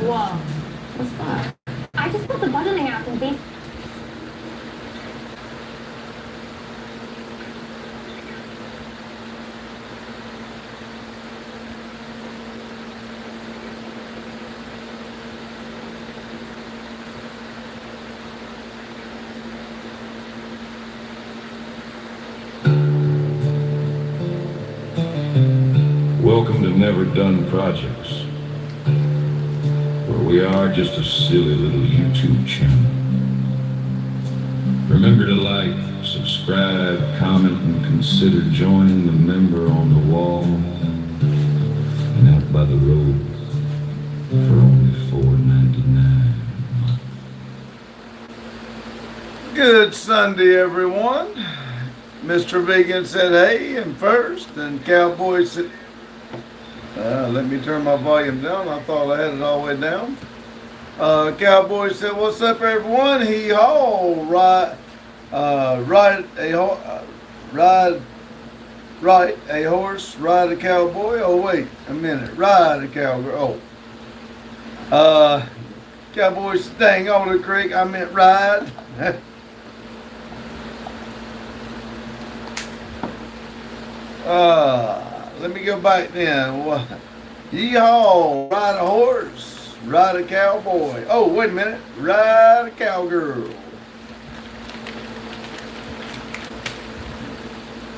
Whoa. What's that? I just put the budgeting app in B. Welcome to Never Done Projects, where we are just a silly little YouTube channel. Remember to like, subscribe, comment, and consider joining the member on the wall and out by the road for only $4.99. Good Sunday, everyone. Mr. Vegan said hey, and first, and Cowboy said, let me turn my volume down. I thought I had it all the way down. Cowboy said, what's up, everyone? He haul, ride a horse, ride a cowboy. Oh, wait a minute. Ride a cowgirl. Oh. Cowboy said, dang, Alder Creek, I meant ride. Let me go back then. Yeehaw, ride a horse, ride a cowboy. Oh, wait a minute, ride a cowgirl.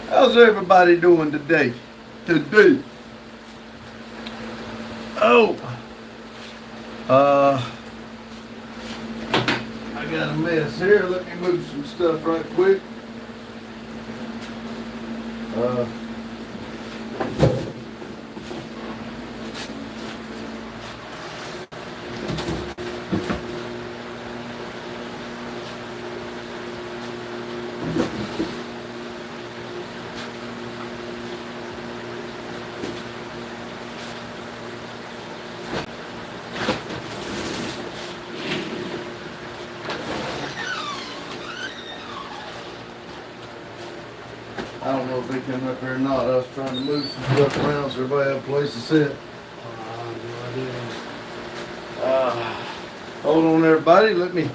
How's everybody doing today? Oh, I got a mess here. Let me move some stuff right quick. I don't know if they came up here or not. I was trying to move some stuff around so everybody had a place to sit. Hold on, everybody. Let me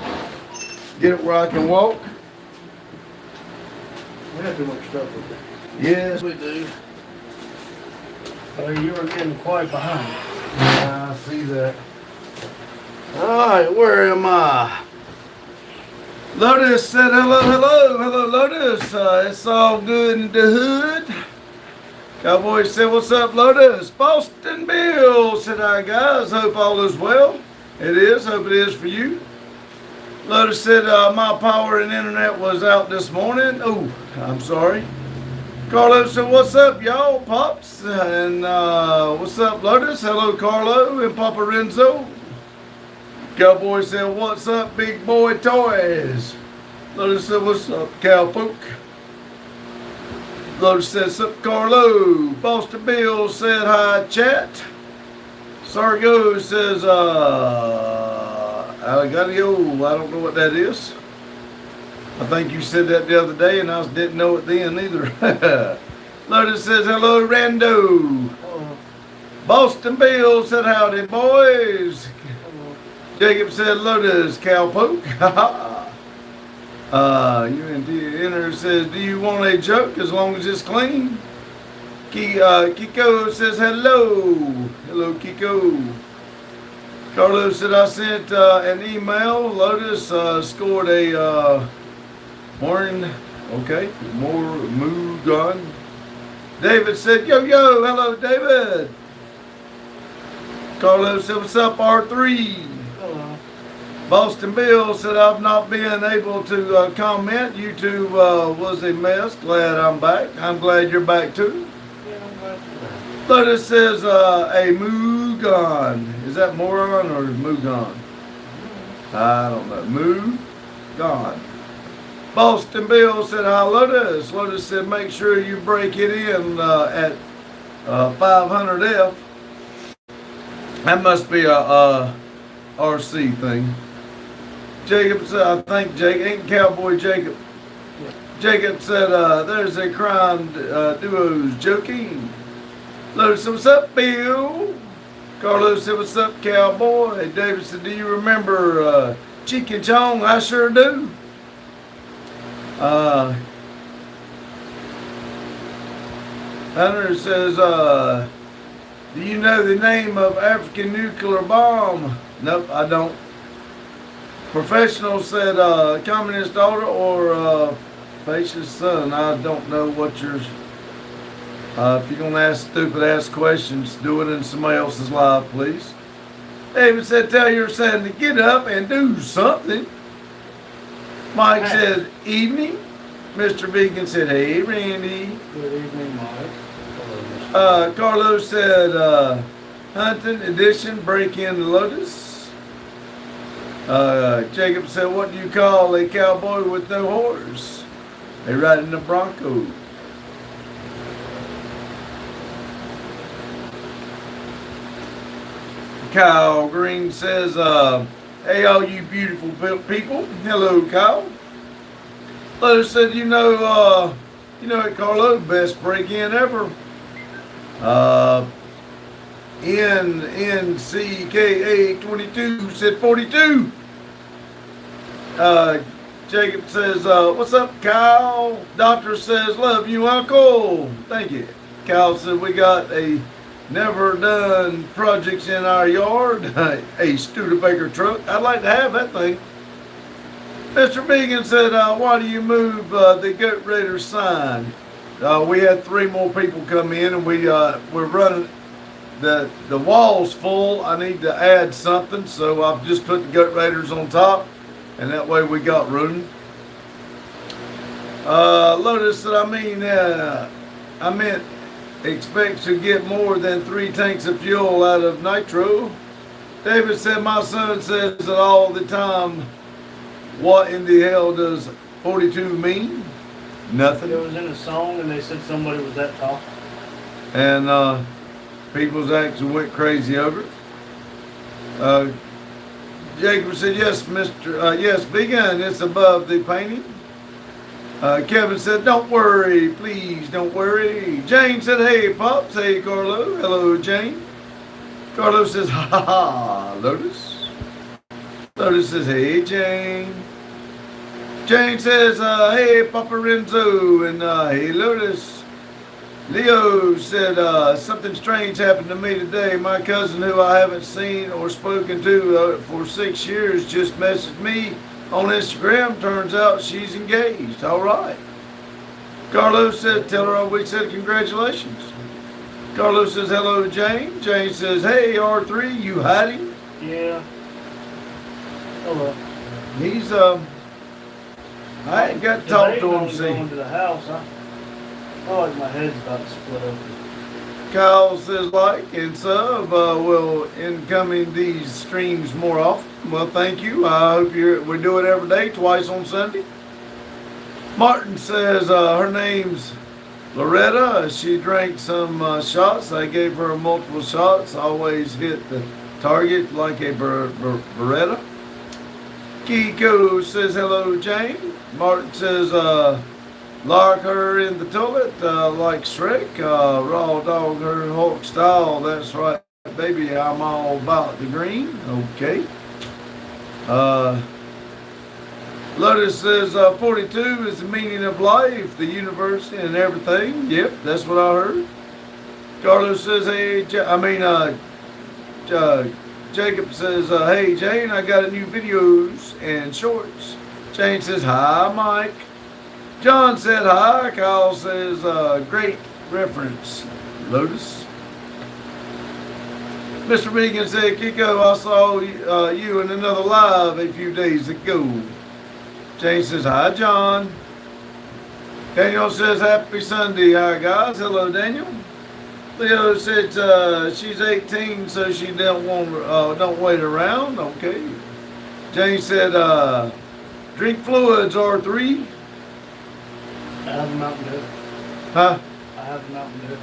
get it where I can walk. We have too much stuff with it. Yes, we do. You were getting quite behind. I see that. All right, where am I? Lotus said hello, Lotus. It's all good in the hood. Cowboy said, what's up, Lotus? Boston Bill said, hi, guys. Hope all is well. It is. Hope it is for you. Lotus said, my power and internet was out this morning. Oh, I'm sorry. Carlo said, what's up, y'all, Pops? And what's up, Lotus? Hello, Carlo and Papa Renzo. Cowboy said, what's up, big boy toys? Lotus said, what's up, cowpoke? Lotus said, what's up, Carlo? Boston Bill said, hi, chat. Sargo says, Alligario, I don't know what that is. I think you said that the other day and I didn't know it then either. Lotus says, hello, Rando. Boston Bill said, howdy, boys. Jacob said, Lotus, cowpoke. Enter says, do you want a joke as long as it's clean? Kiko says, hello. Hello, Kiko. Carlos said, I sent an email. Lotus scored a morning. Okay, moo gun. David said, yo, hello, David. Carlos said, what's up, R3? Boston Bill said, I've not been able to comment. YouTube was a mess. Glad I'm back. I'm glad you're back too. Lotus says, a Mugon. Is that moron or Mugon? I don't know. Mugon. Boston Bill said, hi, Lotus. Lotus said, make sure you break it in at 500F. That must be a RC thing. Jacob said, I think ain't Cowboy Jacob. Jacob said, there's a crime duo's joking. Lotus, what's up, Bill? Carlos said, what's up, cowboy? David said, do you remember Cheech and Chong? I sure do. Hunter says, do you know the name of African nuclear bomb? Nope, I don't. Professional said, communist daughter or fascist son. I don't know what yours. If you're going to ask stupid ass questions, do it in somebody else's live, please. David said, tell your son to get up and do something. Mike said, evening. Mr. Beacon said, hey, Randy. Good evening, Mike. Hello, Mr. Carlos said, Hunting edition, break in Lotus. Jacob said, what do you call a cowboy with no horse? They riding a Bronco. Kyle Green says, hey, all you beautiful people. Hello, Kyle. Lotus said, you know it, Carlo, best break-in ever. NCKA22 said 42. Jacob says, what's up, Kyle? Doctor says, love you, Uncle. Thank you. Kyle said, we got a never done projects in our yard, a Studebaker truck. I'd like to have that thing. Mr. Began said, why do you move the Goat Raider sign? We had 3 more people come in and we're running, the wall's full. I need to add something, so I've just put the Goat Raiders on top, and that way we got room. Lotus said, I meant expect to get more than 3 tanks of fuel out of nitro. David said, my son says it all the time. What in the hell does 42 mean? Nothing. It was in a song and they said somebody was that tall. And people's actually went crazy over it. Jacob said, yes, yes, begin. It's above the painting. Kevin said, don't worry, please don't worry. Jane said, hey, Pops. Hey, Carlo. Hello, Jane. Carlo says, ha ha ha, Lotus. Lotus says, hey, Jane. Jane says, hey, Papa Renzo, and hey, Lotus. Leo said, something strange happened to me today. My cousin, who I haven't seen or spoken to for 6 years, just messaged me on Instagram. Turns out she's engaged. All right. Carlos said, tell her we said congratulations. Carlos says, hello to Jane. Jane says, hey, R3, you hiding? Yeah. Hello. He's, I ain't got to talk to him, see. Going to the house, huh? Oh, like my head's about to split open. Kyle says, like and sub, will incoming these streams more often. Well, thank you. I hope we do it every day, twice on Sunday. Martin says, her name's Loretta. She drank some shots. I gave her multiple shots. Always hit the target like a Beretta. Kiko says, hello, Jane. Martin says, lock her in the toilet like Shrek. Raw dog her Hulk style. That's right, baby. I'm all about the green. Okay. Lotus says 42 is the meaning of life, the universe, and everything. Yep, that's what I heard. Carlos says, hey, Jacob says, hey, Jane, I got a new videos and shorts. Jane says, hi, Mike. John said, hi. Kyle says, great reference, Lotus. Mr. Regan said, Kiko, I saw you in another live a few days ago. Jane says, hi, John. Daniel says, happy Sunday. Hi, guys. Hello, Daniel. Leo said she's 18, so she don't wait around. Okay. Jane said, drink fluids, R3. I have a Mountain Dew. Huh? I have a Mountain Dew.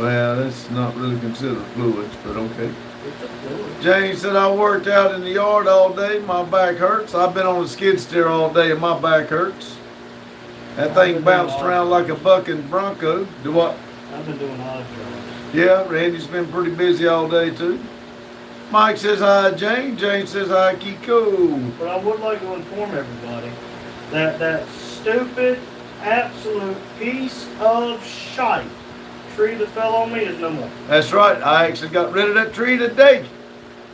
Well, that's not really considered fluids, but okay. It's a fluid. Jane said, I worked out in the yard all day. My back hurts. I've been on a skid steer all day and my back hurts. That thing bounced around like a bucking Bronco. Do what? I've been doing odd jobs. Yeah, Randy's been pretty busy all day too. Mike says hi, Jane. Jane says hi, Kiko. But I would like to inform everybody that stupid, absolute piece of shite tree that fell on me is no more. That's right. I actually got rid of that tree today.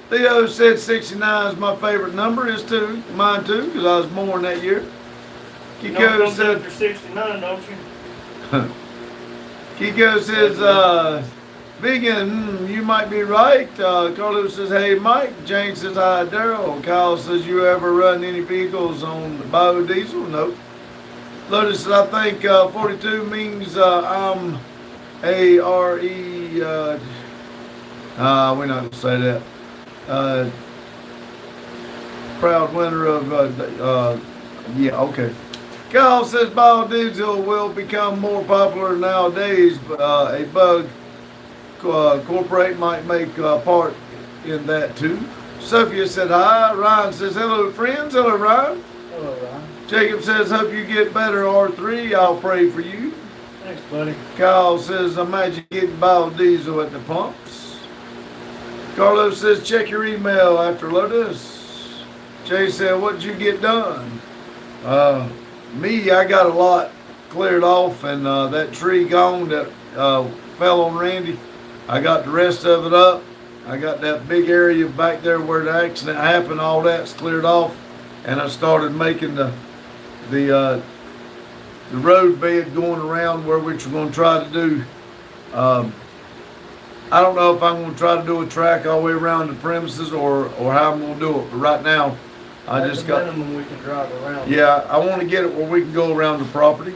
Theo said 69 is my favorite number. Is too. Mine too, because I was born that year. You know what Kiko comes said. after 69, don't you? Kiko says, Vegan, you might be right. Carlos says, hey, Mike. Jane says, hi, Daryl. Kyle says, you ever run any vehicles on biodiesel? Nope. Lotus says, I think 42 means I'm A-R-E. We're not going to say that. Proud winner of, yeah, okay. Kyle says biodiesel will become more popular nowadays. A bug corporate might make part in that too. Sophia said hi. Ryan says hello friends. Hello Ryan. Hello, Ryan. Jacob says hope you get better R3. I'll pray for you. Thanks, buddy. Kyle says imagine getting biodiesel at the pumps. Carlos says check your email after Lotus. Jay said what'd you get done? Me, I got a lot cleared off, and that tree gone that fell on Randy. I got the rest of it up. I got that big area back there where the accident happened. All that's cleared off, and I started making the road bed going around where which we're going to try to do. I don't know if I'm going to try to do a track all the way around the premises or how I'm going to do it. But right now, I That's just the got. minimum we can drive around. Yeah, I want to get it where we can go around the property.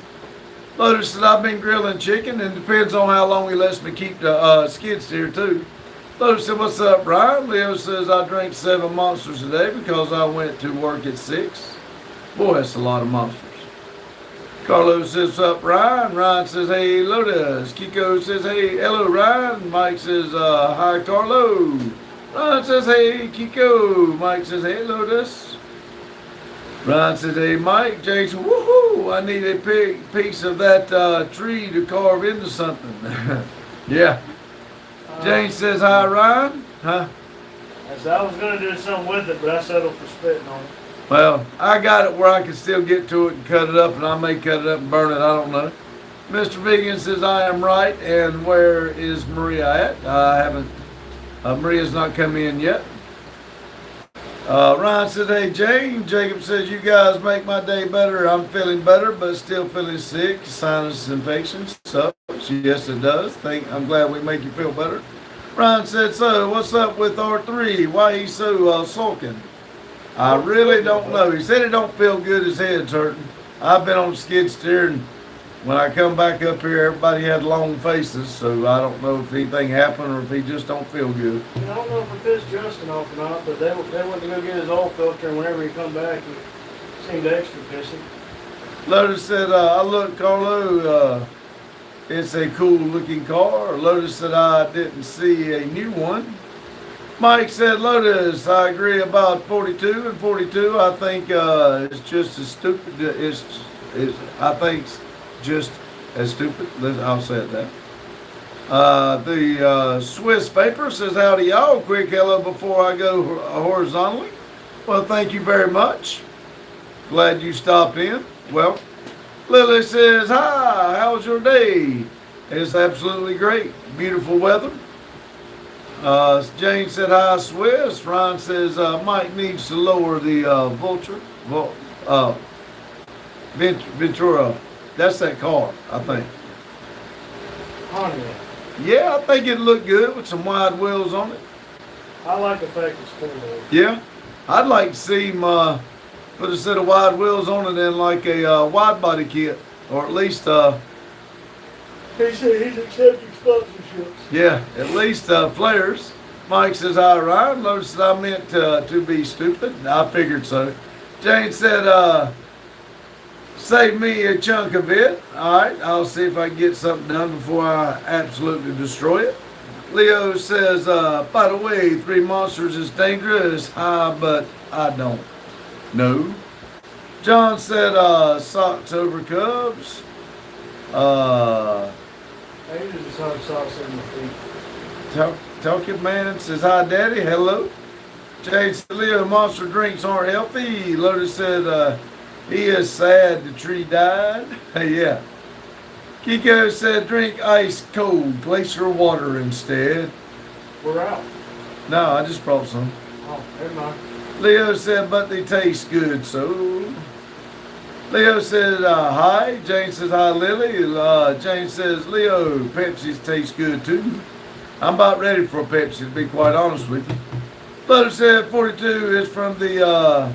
Lotus said I've been grilling chicken, and depends on how long he lets me keep the skid steer too. Lotus said, what's up, Brian? Leo says I drank 7 monsters a day because I went to work at 6. Boy, that's a lot of monsters. Carlos says, what's up, Ryan? Ryan says, hey, Lotus. Kiko says, hey, hello, Ryan. Mike says, hi, Carlo. Ryan says, hey, Kiko. Mike says, hey, Lotus. Ryan says, hey, Mike. Jason, woohoo, I need a big piece of that tree to carve into something. Yeah. Jane says, hi, Ryan. Huh? I said I was going to do something with it, but I settled for spitting on it. Well, I got it where I can still get to it and cut it up, and I may cut it up and burn it. I don't know. Mr. Vegan says, I am right. And where is Maria at? I haven't. Maria's not come in yet. Ryan says, hey, Jane. Jacob says, you guys make my day better. I'm feeling better, but still feeling sick. Sinus infections. Sucks. Yes, it does. I'm glad we make you feel better. Ryan said, so what's up with R3? Why he so sulking? I really don't know. He said it don't feel good. His head's hurting. I've been on skid steer, and when I come back up here, everybody had long faces, so I don't know if anything happened or if he just don't feel good. I don't know if it pissed Justin off or not, but they went to go get his oil filter, and whenever he come back, he seemed extra pissy. Lotus said, I look, Carlo, it's a cool looking car. Lotus said, I didn't see a new one. Mike said, Lotus, I agree about 42 and 42. I think it's just as stupid. I think it's just as stupid. I'll say it that. The Swiss paper says, howdy y'all. Quick hello before I go horizontally. Well, thank you very much. Glad you stopped in. Well, Lily says, hi, how was your day? It's absolutely great. Beautiful weather. Jane said, hi, Swiss. Ryan says, Mike needs to lower the Ventura. That's that car, I think. Pontiac. Yeah, I think it looked good with some wide wheels on it. I like the fact it's four-wheel. Yeah, I'd like to see him put a set of wide wheels on it in like a wide body kit, or at least He said he's accepting sponsorships. yeah, at least flares. Mike says, hi, Ryan. Lotus said, I meant to be stupid. I figured so. Jane said, save me a chunk of it. All right, I'll see if I can get something done before I absolutely destroy it. Leo says, by the way, 3 monsters is dangerous. Hi, but I don't know. John said, socks over Cubs. Maybe just hard socks in my feet. Talking man says, hi, Daddy. Hello. Jade said, Leo, monster drinks aren't healthy. Lotus said, he is sad the tree died. Yeah. Kiko said, drink ice cold glacier water instead. We're out. No, I just brought some. Oh, never mind. Leo said, but they taste good, so. Leo said, hi. Jane says, hi, Lily. Jane says, Leo, Pepsi's taste good too. I'm about ready for a Pepsi, to be quite honest with you. Lotus said, 42 is from the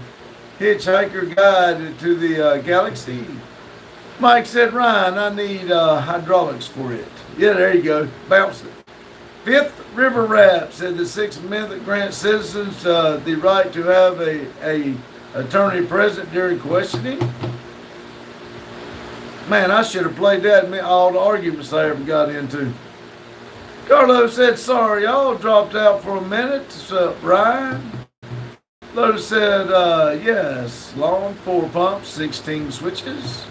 Hitchhiker Guide to the Galaxy. Mike said, Ryan, I need hydraulics for it. Yeah, there you go. Bounce it. Fifth River Rap said the Sixth Amendment grants citizens the right to have a attorney present during questioning. Man, I should have played that in all the arguments I ever got into. Carlos said, sorry, y'all dropped out for a minute. What's up, Ryan? Lotus said, yes, long 4 pumps, 16 switches.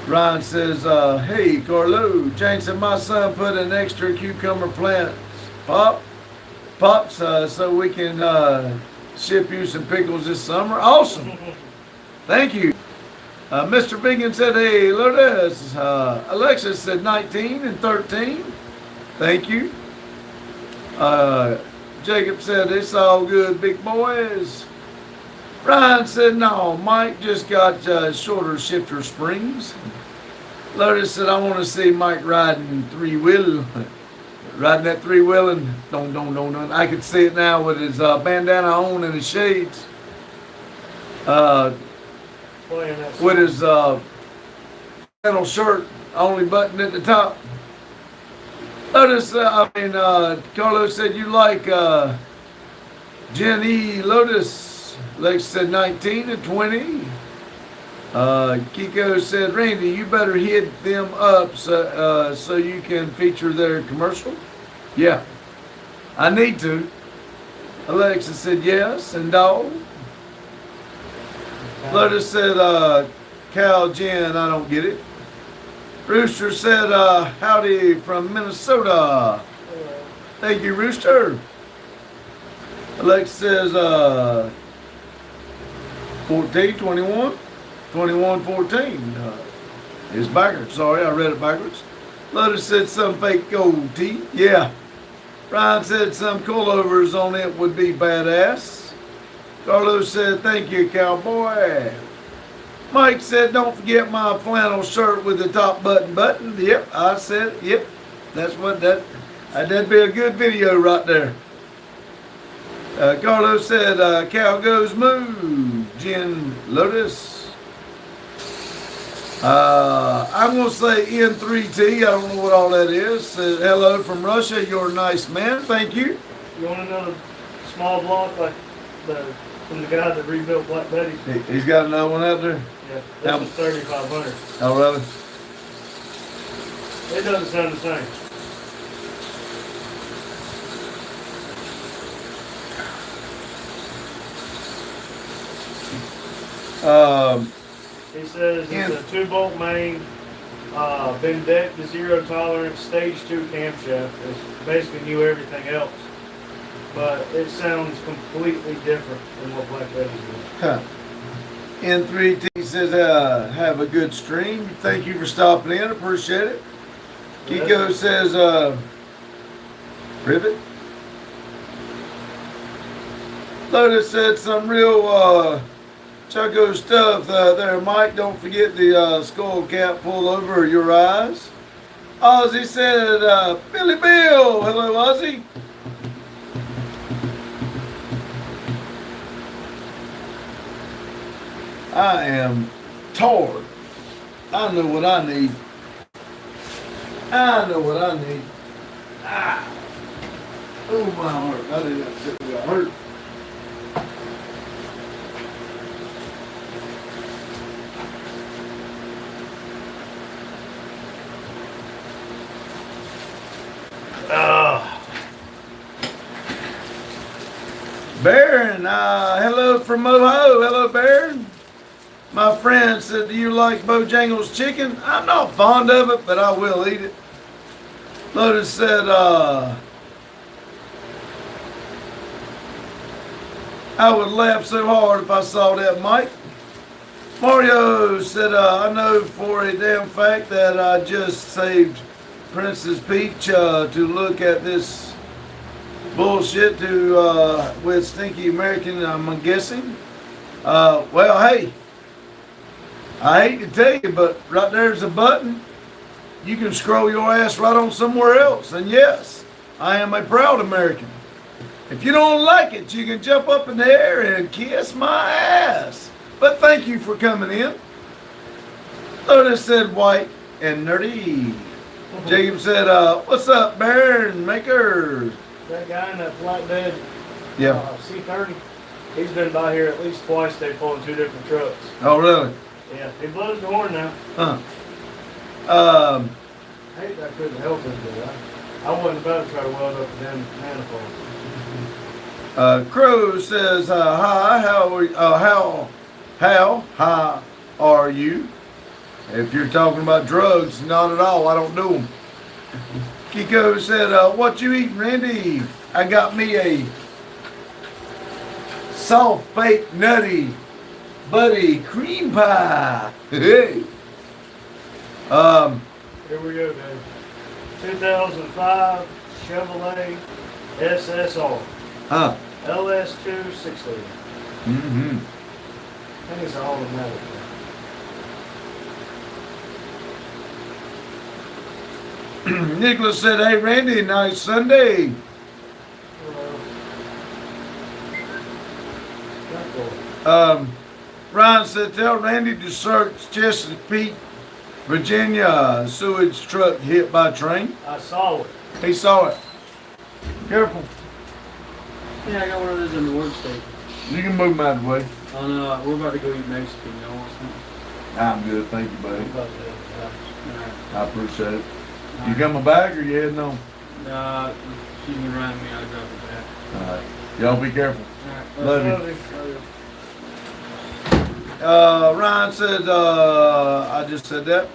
Ryan says, hey, Carlo. Jane said, my son put an extra cucumber plant pops so we can ship you some pickles this summer. Awesome. Thank you. Mr. Biggin said, hey, Lotus. Alexis said 19 and 13. Thank you. Jacob said, it's all good, big boys. Ryan said, no, Mike just got shorter shifter springs. Lotus said, I want to see Mike riding three-wheel. Riding that three-wheel and don't. I could see it now with his bandana on and his shades. With his flannel shirt only buttoned at the top. Lotus, Carlos said, you like Jenny Lotus. Lex said 19 and 20. Kiko said, Randy, you better hit them up so you can feature their commercial. Yeah, I need to. Alexa said yes, and dog. Lotus said, Cal Jen, I don't get it. Rooster said, howdy from Minnesota. Thank you, Rooster. Alexa says, 14, 21, 21, 14. It's backwards. Sorry, I read it backwards. Lotus said some fake gold tea. Yeah. Ryan said some coilovers on it would be badass. Carlos said, thank you, cowboy. Mike said, don't forget my flannel shirt with the top button. Yep, I said, yep. That's what that'd be a good video right there. Carlos said, cow goes moo. Jen Lotus. I'm going to say N3T. I don't know what all that is. Said, hello from Russia. You're a nice man. Thank you. You want another small block like from the guy that rebuilt Black Betty? He's got another one out there? Yeah, this was 3,500. Oh, really? It doesn't sound the same. He says it's a 2-bolt main, been decked to zero tolerance, stage 2 camshaft. It's basically knew everything else, but it sounds completely different than what Black Betty's doing. Huh. N3T says, have a good stream. Thank you for stopping in. Appreciate it. Kiko says, rivet. Lotus said some real Choco stuff there, Mike. Don't forget the skull cap pull over your eyes. Ozzy said, Billy Bill. Hello, Ozzy. I am torn. I know what I need. I know what I need. Ah. Oh, my heart. I did not sit there. Hurt. Baron, hello from Ohio. Hello, Baron. My friend said, do you like Bojangles chicken? I'm not fond of it, but I will eat it. Lotus said, I would laugh so hard if I saw that, Mike. Mario said, I know for a damn fact that I just saved Princess Peach to look at this bullshit with Stinky American, I'm guessing. Well, hey, I hate to tell you, but right there's a button. You can scroll your ass right on somewhere else. And yes, I am a proud American. If you don't like it, you can jump up in the air and kiss my ass. But thank you for coming in. Lotus said white and nerdy. Jacob said, what's up, Baron Maker? That guy in that flatbed Yeah. C30, he's been by here at least twice. They pulling 2 different trucks. Oh, really? Yeah, he blows the horn now. Huh. I hate that I couldn't help him, but I wasn't about to try to weld up the damn manifold. Crow says, hi, how are you? If you're talking about drugs, not at all, I don't do them. Kiko said, what you eating, Randy? I got me a soft baked nutty buddy cream pie. Hey. Here we go, Dave. 2005 Chevrolet SSR. Huh. LS2 6-liter. Mm-hmm. I think it's all automatic. Nicholas said, hey, Randy, nice Sunday. Ryan said, tell Randy to search Chesapeake, Virginia, sewage truck hit by train. I saw it. He saw it. Careful. Yeah, I got one of those in the workstation. You can move them out of the way. Oh no, we're about to go eat Mexican. Y'all want something? I'm good, thank you, buddy. Alright. I appreciate it. You coming back or you heading on? She's been riding me, I'll drop it back. All right. Y'all be careful. Alright. Love you. Ryan said, I just said that.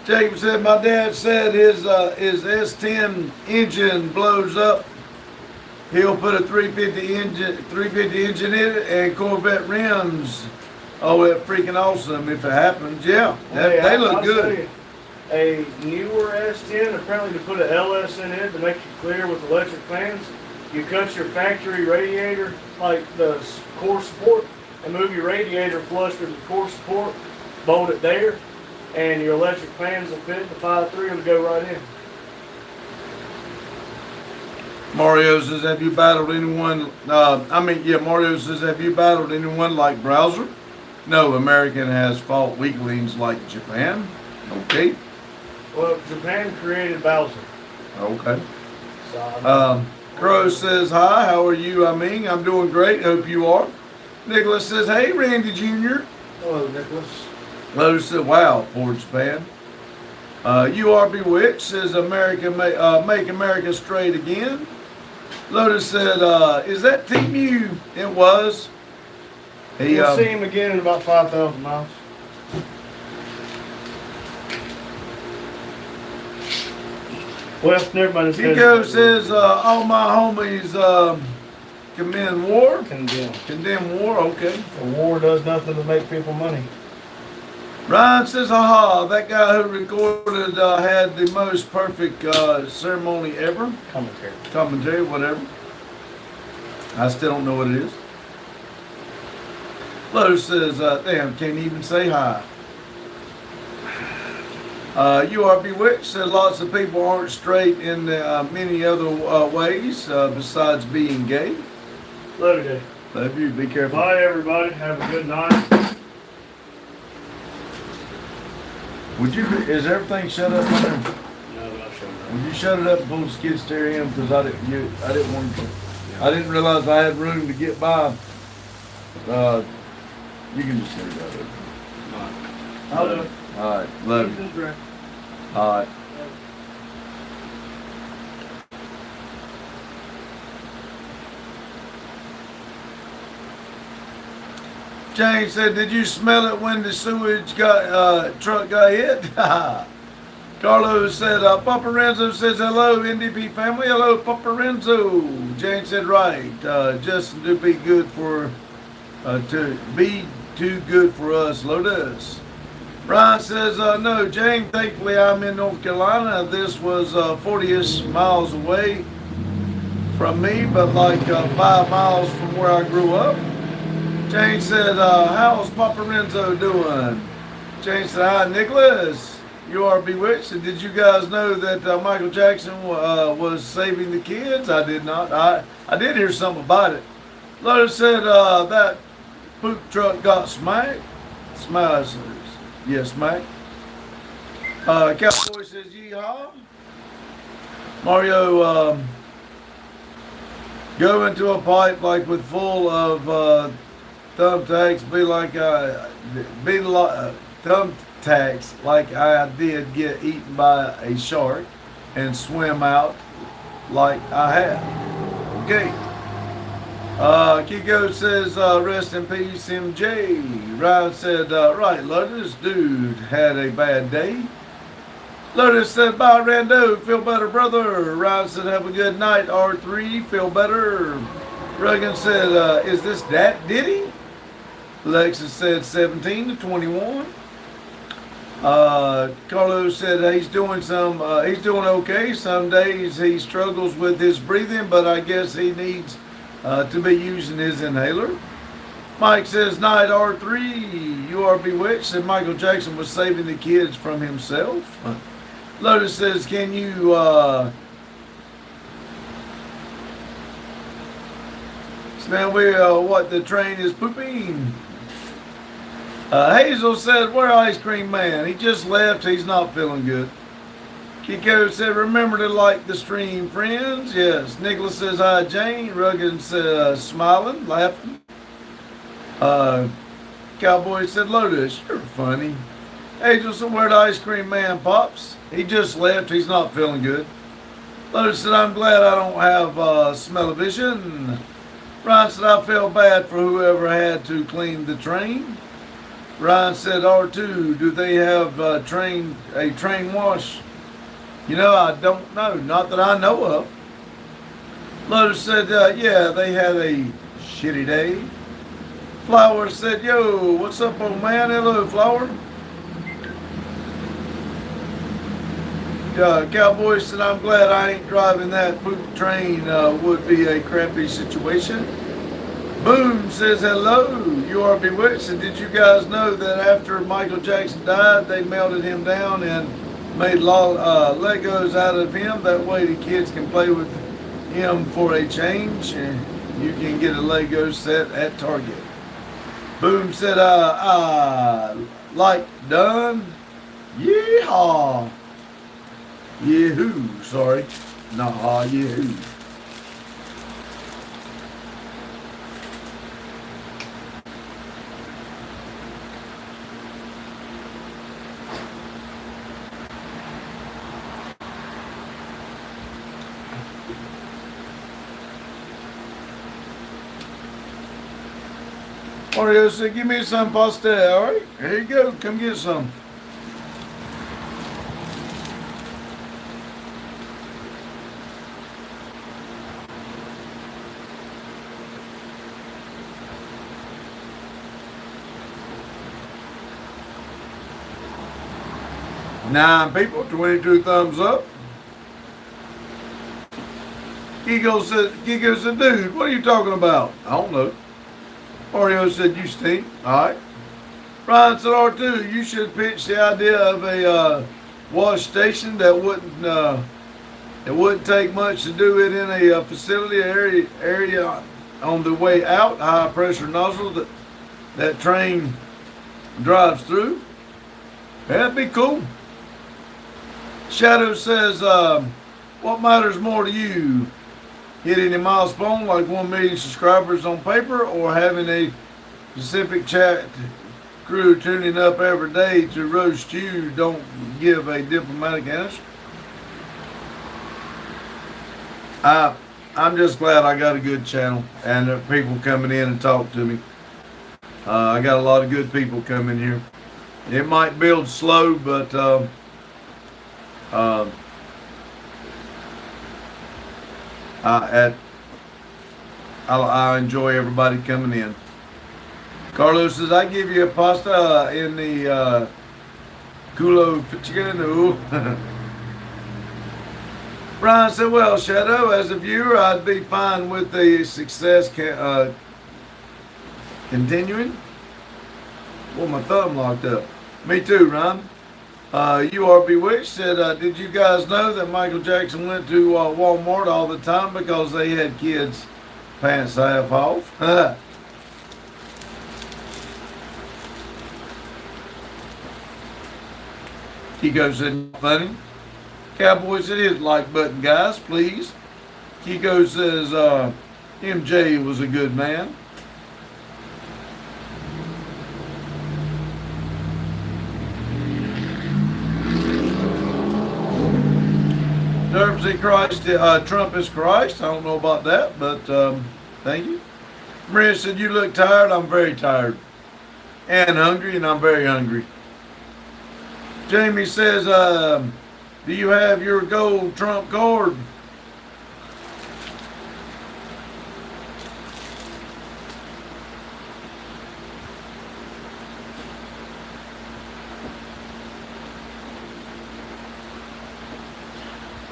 Jacob said, my dad said his S10 engine blows up. He'll put a 350 engine in it and Corvette rims. Oh, that's freaking awesome if it happens. Yeah, they look good. A newer S10, apparently to put an LS in it to make it clear with electric fans, you cut your factory radiator, like the core support, and move your radiator flush with the core support, bolt it there, and your electric fans will fit. The 5.3 will go right in. Mario says, have you battled anyone? Mario says, have you battled anyone like Browser? No, American has fought weaklings like Japan. Okay. Well, Japan created Bowser. Okay. So, Crow says, hi, how are you? I'm doing great. Hope you are. Nicholas says, hey, Randy Jr. hello, Nicholas. Lotus said, wow, poor Japan. You are bewitched, says America, make America straight again. Lotus said, is that T-Mew? It was. You'll see him again in about 5,000 miles. Well, never mind. Kiko says, all my homies commend war. Condemn war, okay. The war does nothing to make people money. Ryan says, haha, that guy who recorded had the most perfect ceremony ever. Commentary, whatever. I still don't know what it is. Lotus says, damn, can't even say hi. You are bewitched, says lots of people aren't straight in many other ways besides being gay. Love you, Dave. Love you, be careful. Bye, everybody. Have a good night. Is everything shut up in there? No, not sure. Would you shut it up before the skid steer in? Because I didn't want to. I didn't realize I had room to get by. You can just leave that open. I'll do it. All right, love you. All right. Jane said, did you smell it when the sewage truck got hit? Carlos said, Papa Renzo says hello, NDP family. Hello, Papa Renzo. Jane said, right. Justin to be good for, to be too good for us, Lotus. Brian says, no, Jane, thankfully I'm in North Carolina. This was 40-ish miles away from me, but like 5 miles from where I grew up. Jane said, how's Papa Renzo doing? Jane said, hi, Nicholas. You are bewitched. And did you guys know that Michael Jackson was saving the kids? I did not. I did hear something about it. Lotus said that poop truck got smacked. Smashed. Yes, smacked. Cowboy says, yeehaw. Mario, go into a pipe like with full of thumbtacks. Thumbtacks like I did get eaten by a shark and swim out like I have. Okay. Kiko says, rest in peace, MJ. Ryan said, right, Lotus, dude had a bad day. Lotus said, bye, Rando, feel better, brother. Ryan said, have a good night, R3, feel better. Ruggan said, is this that Diddy? Alexis said 17 to 21. Carlos said he's doing okay. Some days he struggles with his breathing, but I guess he needs to be using his inhaler. Mike says, night R3, you are bewitched, and Michael Jackson was saving the kids from himself. Lotus says, can you smell what the train is pooping? Hazel said, where Ice Cream Man? He just left. He's not feeling good. Kiko said, remember to like the stream, friends. Yes. Nicholas says, hi, Jane. Rugged said, smiling, laughing. Cowboy said, Lotus, you're funny. Hazel said, where'd Ice Cream Man pops? He just left. He's not feeling good. Lotus said, I'm glad I don't have smell-o-vision. Ryan said, I feel bad for whoever had to clean the train. Ryan said, R2, do they have a train wash? You know, I don't know. Not that I know of. Lotus said, yeah, they had a shitty day. Flower said, yo, what's up, old man? Hello, Flower. Cowboy said, I'm glad I ain't driving that poop train. Would be a crappy situation. Boom says, hello, you are bewitched. And did you guys know that after Michael Jackson died, they melted him down and made Legos out of him? That way the kids can play with him for a change. And you can get a Lego set at Target. Boom said, like done. Yeehaw. Yahoo, sorry. Nah, yahoo. Mario said, give me some pasta. All right, here you go. Come get some. Nine people, 22 thumbs up. Gigo said, dude, what are you talking about? I don't know. Mario said, you stink. All right. Ryan said, R2, you should pitch the idea of a wash station that wouldn't take much to do it in a facility area on the way out. High pressure nozzle that train drives through. That'd be cool. Shadow says, what matters more to you? Hitting a milestone like 1 million subscribers on paper, or having a Pacific chat crew tuning up every day to roast you? Don't give a diplomatic answer. I'm just glad I got a good channel and there are people coming in and talk to me. I got a lot of good people coming here. It might build slow, but Um, I enjoy everybody coming in. Carlos says, I give you a pasta in the culo chicken. Brian said, well, Shadow, as a viewer, I'd be fine with the success continuing. Well, my thumb locked up. Me too, Ron. You are bewitched said, did you guys know that Michael Jackson went to Walmart all the time because they had kids' pants half off? Kiko said, funny. Cowboy said, hit like button, guys, please. Kiko says, MJ was a good man. Nervsy Christ, Trump is Christ. I don't know about that, but thank you. Maria said, you look tired. I'm very tired. And hungry, and I'm very hungry. Jamie says, do you have your gold Trump card?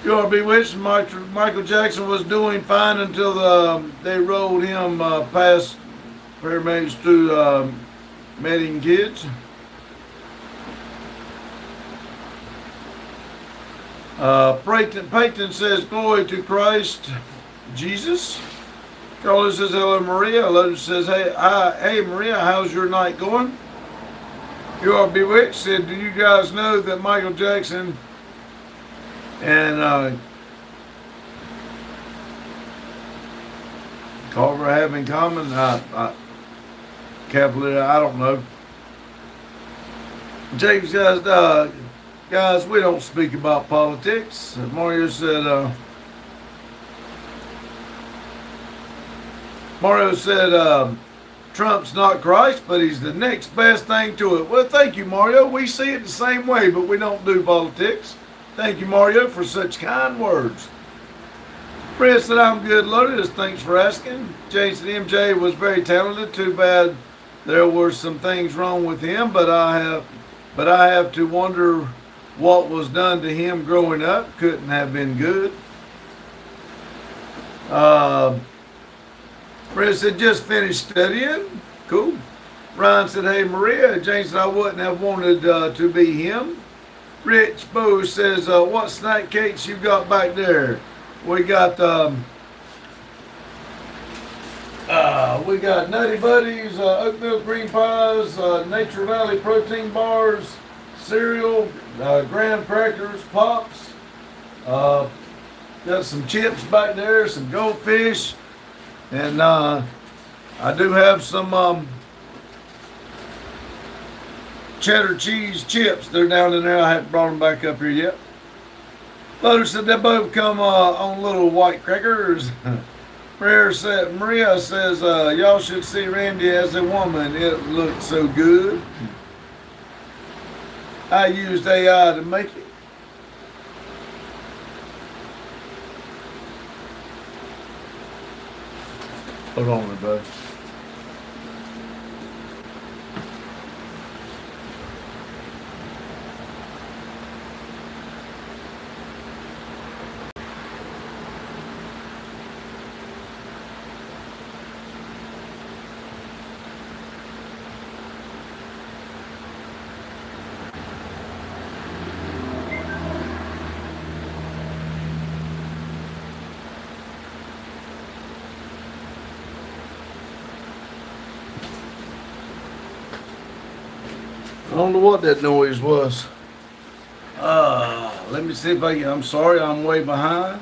You are bewitched. Michael Jackson was doing fine until they rolled him past paramedics to meeting kids. Peyton says, glory to Christ Jesus. Carlos says, hello, Maria. Lotus says, hey, Maria, how's your night going? You are bewitched said, do you guys know that Michael Jackson and Carver have in common? Cavalier, I don't know. James says, guys, we don't speak about politics. Mario said, Trump's not Christ, but he's the next best thing to it. Well, thank you, Mario. We see it the same way, but we don't do politics. Thank you, Mario, for such kind words. Fred said, I'm good, Lotus. Thanks for asking. James said, MJ was very talented. Too bad there were some things wrong with him, but I have to wonder what was done to him growing up. Couldn't have been good. Fred said, just finished studying. Cool. Ryan said, hey, Maria. James said, I wouldn't have wanted to be him. Rich Bo says, what snack cakes you got back there? We got Nutty Buddies, oatmeal cream pies, Nature Valley protein bars, cereal, graham crackers, pops. Got some chips back there, some goldfish, and I do have some cheddar cheese chips. They're down in there. I haven't brought them back up here yet. Lotus said they both come on little white crackers. Maria says, y'all should see Randy as a woman. It looks so good. I used AI to make it. Hold on, everybody. I don't know what that noise was. Let me see if I can. I'm sorry, I'm way behind.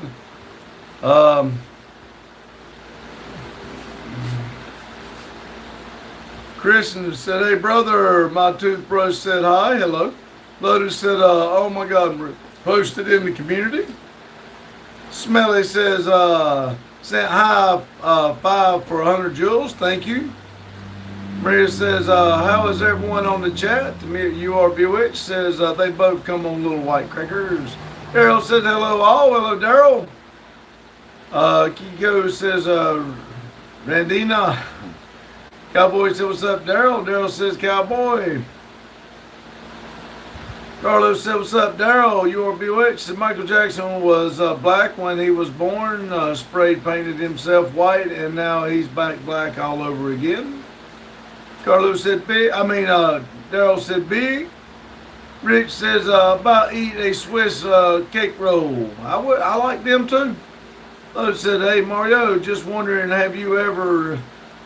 Christian said, hey brother, my toothbrush said hi, hello. Lotus said, oh my God, posted in the community. Smelly says, sent hi, 5 for 100 joules, thank you. Maria says, how is everyone on the chat? You are bewitched says, they both come on little white crackers. Daryl said hello all. Hello, Daryl. Kiko says, Randina. Cowboy said, what's up, Daryl? Daryl says, Cowboy. Carlos said, what's up, Daryl? You are bewitched. Said Michael Jackson was black when he was born, sprayed, painted himself white, and now he's back black all over again. Carlos said, Daryl said, big. Rich says, about eat a Swiss cake roll. I like them too. Lotus said, hey, Mario, just wondering, have you ever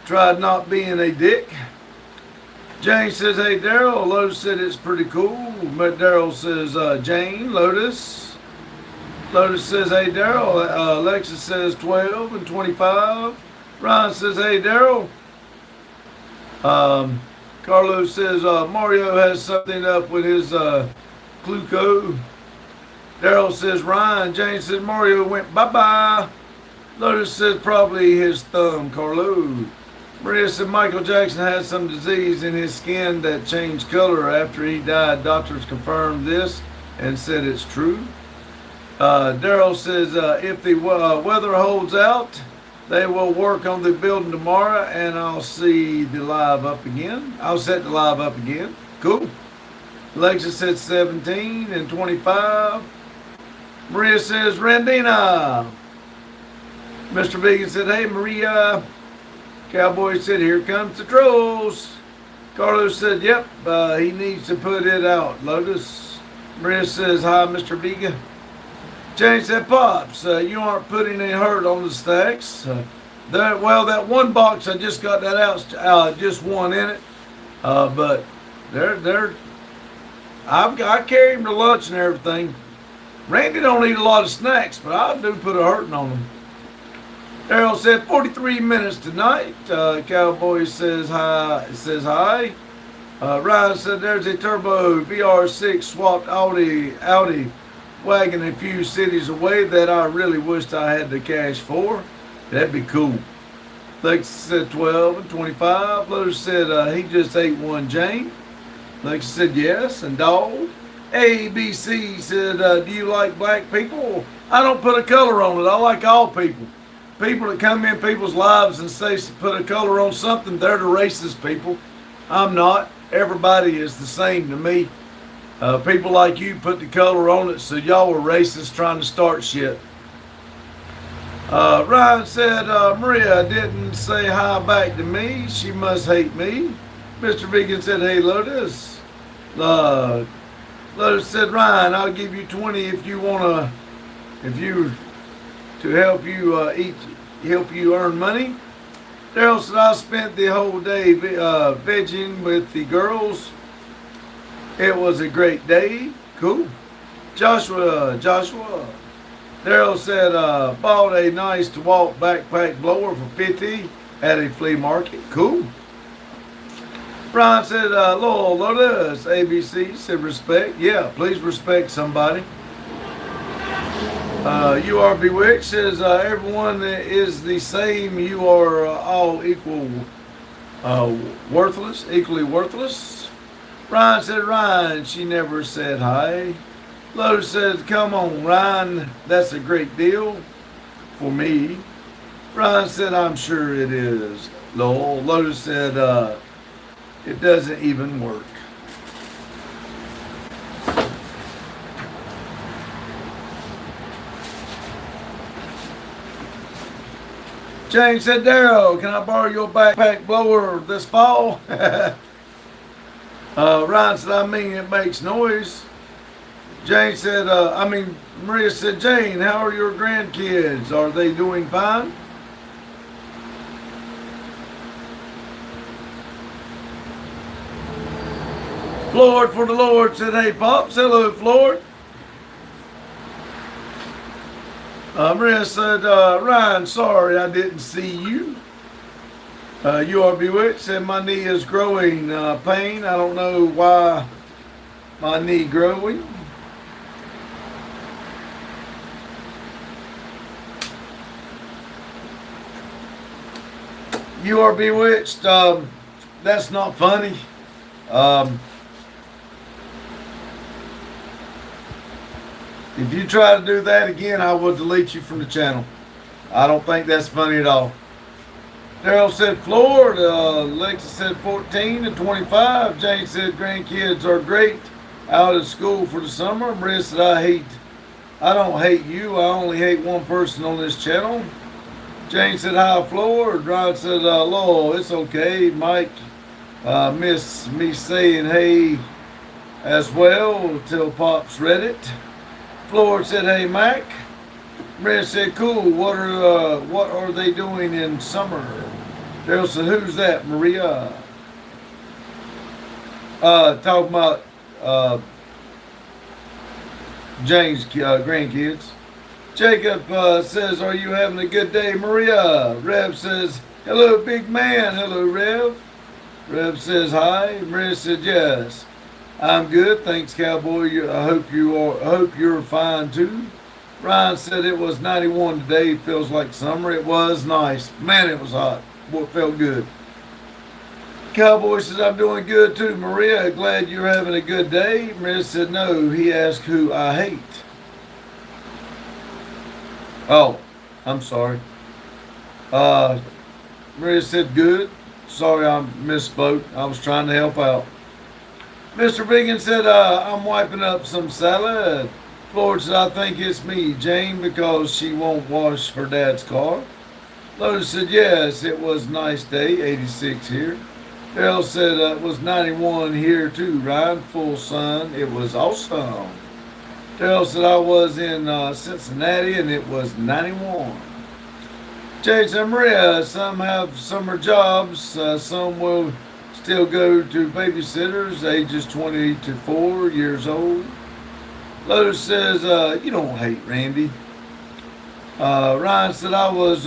tried not being a dick? Jane says, hey, Daryl. Lotus said, it's pretty cool. But Daryl says, Jane, Lotus. Lotus says, hey, Daryl. Alexis says, 12 and 25. Ryan says, hey, Daryl. Carlos says, Mario has something up with his Cluco. Daryl says, Ryan. Jane says, Mario went bye-bye. Lotus says, probably his thumb, Carlo. Maria said, Michael Jackson had some disease in his skin that changed color after he died. Doctors confirmed this and said it's true. Daryl says, if the weather holds out, they will work on the building tomorrow, and I'll see the live up again. I'll set the live up again. Cool. Alexis said 17 and 25. Maria says, Randina. Mr. Vegan said, hey, Maria. Cowboy said, here comes the trolls. Carlos said, yep, he needs to put it out. Lotus. Maria says, hi, Mr. Vega. Jane said, Pops, you aren't putting any hurt on the stacks. That one box, I just got that out, just one in it. But I carry him to lunch and everything. Randy don't eat a lot of snacks, but I do put a hurting on him. Daryl said 43 minutes tonight. Cowboy says hi. Ryan said there's a turbo VR6 swapped Audi wagon a few cities away that I really wished I had the cash for. That'd be cool. Lex said 12 and 25. Lotus said he just ate one Jane. Lex said yes, and dog. ABC said, do you like black people? I don't put a color on it. I like all people. People that come in people's lives and say put a color on something, they're the racist people. I'm not. Everybody is the same to me. People like you put the color on it, so y'all were racist trying to start shit. Ryan said, Maria didn't say hi back to me. She must hate me. Mr. Vegan said, hey, Lotus. Lotus said, Ryan, I'll give you 20 if you to help you earn money. Daryl said, I spent the whole day vegging with the girls. It was a great day. Cool. Joshua. Daryl said, bought a nice DeWalt backpack blower for 50 at a flea market. Cool. Brian said, Lowell Lotus. ABC said, respect. Yeah, please respect somebody. You are bewitched says, everyone is the same. You are all equally worthless. Ryan said, Ryan, she never said hi. Lotus says, come on, Ryan, that's a great deal for me. Ryan said, I'm sure it is. Lowell. Lotus said, it doesn't even work. Jane said, Daryl, can I borrow your backpack blower this fall? Ryan said, I mean, it makes noise. Jane said, Maria said, Jane, how are your grandkids? Are they doing fine? Floyd for the Lord said, hey, Pops. Hello, Floyd. Maria said, Ryan, sorry I didn't see you. You are bewitched said, my knee is growing pain. I don't know why my knee growing. You are bewitched. That's not funny. If you try to do that again, I will delete you from the channel. I don't think that's funny at all. Daryl said Florida. Lexi said 14 to 25. Jane said grandkids are great. Out of school for the summer. Maria said I don't hate you. I only hate one person on this channel. Jane said hi, Florida. Ryan said Lowell, it's okay. Mike missed me saying hey as well till Pops read it. Florida said hey, Mac. Maria said cool. What are they doing in summer? Daryl said who's that, Maria? Talking about Jane's grandkids. Jacob says, are you having a good day, Maria? Rev says, hello, big man. Hello, Rev. Rev says hi. Maria said, yes. I'm good. Thanks, Cowboy. I hope you're fine too. Ryan said it was 91 today. Feels like summer. It was nice. Man, it was hot. Boy, it felt good. Cowboy says, I'm doing good too, Maria. Glad you're having a good day. Maria said, no. He asked who I hate. Oh, I'm sorry. Maria said, good. Sorry, I misspoke. I was trying to help out. Mr. Biggin said, I'm wiping up some salad. Florida said, I think it's me, Jane, because she won't wash her dad's car. Lotus said, yes, it was a nice day, 86 here. Daryl said, it was 91 here too, Ryan, full sun. It was awesome. Daryl said, I was in Cincinnati and it was 91. Jay said, Maria, some have summer jobs. Some will still go to babysitters, ages 20 to 4 years old. Lotus says, you don't hate Randy. Ryan said, I was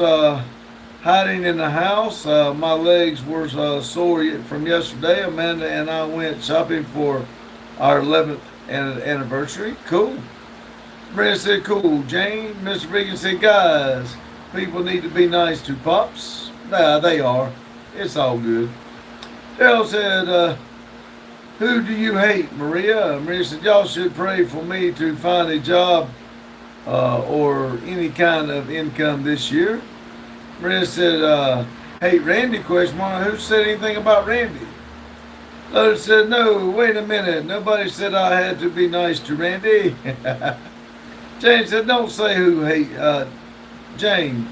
hiding in the house. My legs were sore from yesterday. Amanda and I went shopping for our 11th anniversary. Cool. Maria said, cool. Jane, Mr. Biggin said, guys, people need to be nice to Pops. Nah, they are. It's all good. Daryl said, who do you hate, Maria? Maria said, y'all should pray for me to find a job or any kind of income this year. Maria said, hate Randy, question mark. Who said anything about Randy? Lotus said, no, wait a minute. Nobody said I had to be nice to Randy. Jane said, don't say who hate. Jane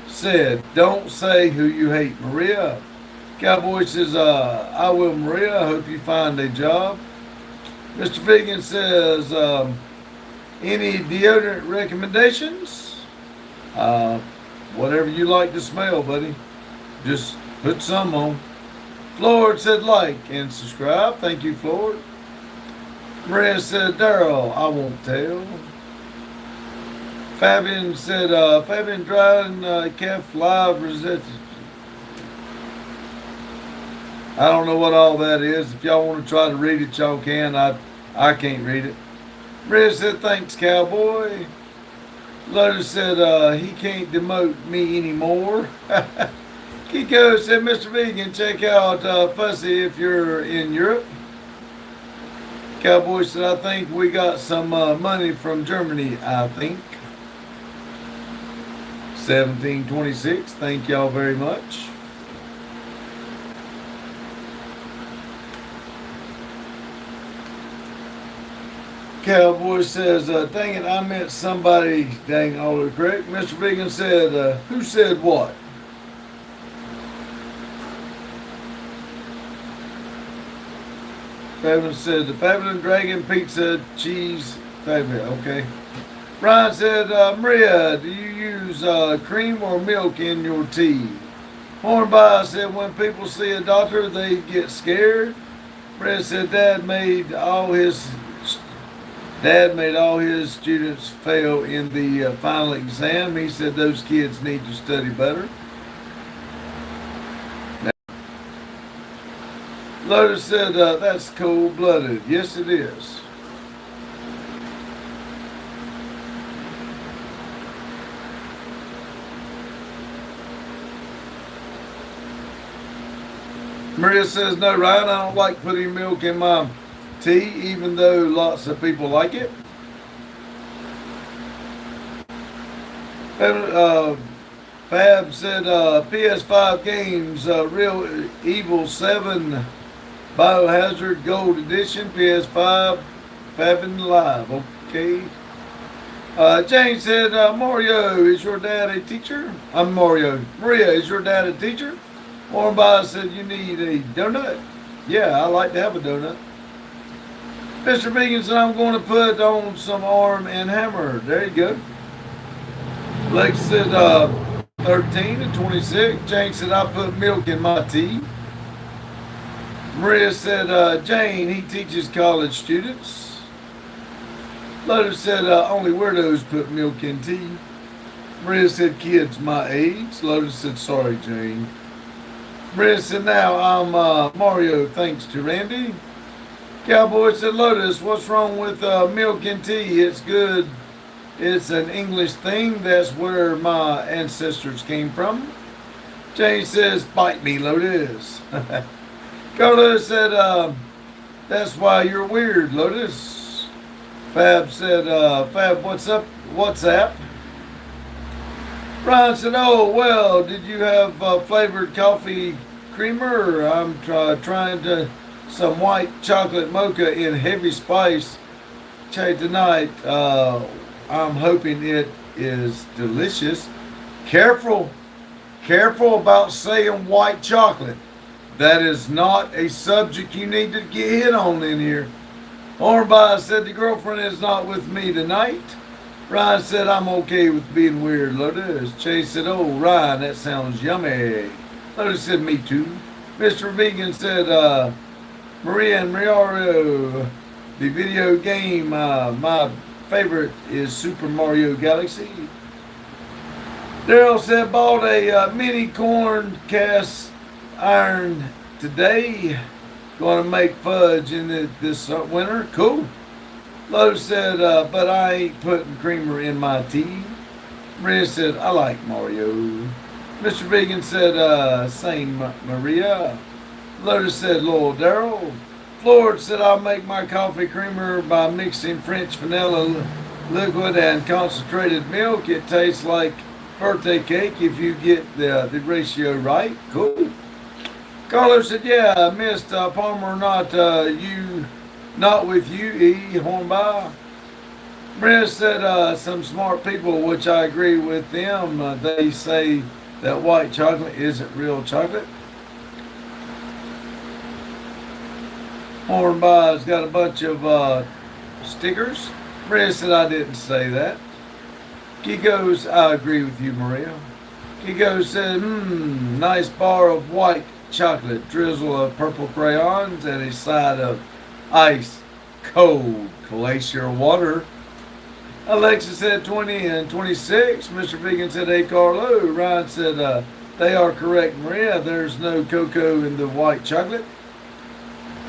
said, don't say who you hate, Maria. Cowboy says, I will, Maria. I hope you find a job. Mr. Biggin says, any deodorant recommendations? Whatever you like to smell, buddy. Just put some on. Floyd said like and subscribe. Thank you, Floyd. Maria said, Daryl, I won't tell. Fabian said, Fabian Dryden, Kef Live Rosetta. I don't know what all that is. If y'all want to try to read it, y'all can. I can't read it. Maria said, thanks, Cowboy. Lotus said, he can't demote me anymore. Kiko said, Mr. Vegan, check out Fussy if you're in Europe. Cowboy said, I think we got some money from Germany, I think. 1726, thank y'all very much. Cowboy says, dang it, I meant somebody, dang, all correct. Mr. Vegan said, who said what? Fabian said, the Fabian Dragon Pizza Cheese Fabian, okay. Ryan said, Maria, do you use cream or milk in your tea? Hornby said, when people see a doctor, they get scared. Maria said, Dad made all his students fail in the final exam. He said those kids need to study better. Lotus said, that's cold-blooded. Yes, it is. Maria says, no, Ryan, I don't like putting milk in my tea, even though lots of people like it. Fab said PS5 games, Real Evil 7 Biohazard Gold Edition, PS5, Fabbing Live. Okay. Jane said, Mario, is your dad a teacher? I'm Mario. Maria, is your dad a teacher? Warren Bias said, you need a donut? Yeah, I like to have a donut. Mr. Megan said, I'm going to put on some Arm and Hammer. There you go. Lex said, 13 and 26. Jane said, I put milk in my tea. Maria said, Jane, he teaches college students. Lotus said, only weirdos put milk in tea. Maria said, kids my age. Lotus said, sorry, Jane. Maria said, now I'm Mario, thanks to Randy. Cowboy said, Lotus, what's wrong with milk and tea? It's good. It's an English thing. That's where my ancestors came from. Jane says, bite me, Lotus. Carlos said, that's why you're weird, Lotus. Fab said, Fab, what's up? WhatsApp. Ryan said, oh, well, did you have flavored coffee creamer? I'm trying to some white chocolate mocha in heavy spice tonight. I'm hoping it is delicious. Careful about saying white chocolate. That is not a subject you need to get hit on in here. Orby said the girlfriend is not with me tonight. Ryan said I'm okay with being weird, Lotus. Chase said, oh, Ryan, that sounds yummy. Lotus said, me too. Mr. Vegan said, Maria and Mario, the video game, my favorite is Super Mario Galaxy. Daryl said, bought a mini corn cast iron today. Going to make fudge in this winter. Cool. Lotus said, but I ain't putting creamer in my tea. Maria said, I like Mario. Mr. Vegan said, same Maria. Lotus said, Lowell Daryl. Florida said, I'll make my coffee creamer by mixing French vanilla liquid and concentrated milk. It tastes like birthday cake if you get the ratio right. Cool. Carlos said, yeah, I missed Palmer, not with you, E. Hornby. Brenda said, some smart people, which I agree with them, they say that white chocolate isn't real chocolate. Hornby's got a bunch of stickers. Maria said, I didn't say that. Kiko, I agree with you, Maria. Kiko said, nice bar of white chocolate, drizzle of purple crayons, and a side of ice cold glacier water. Alexa said 20 and 26. Mr. Vegan said, hey, Carlo. Ryan said, they are correct, Maria. There's no cocoa in the white chocolate.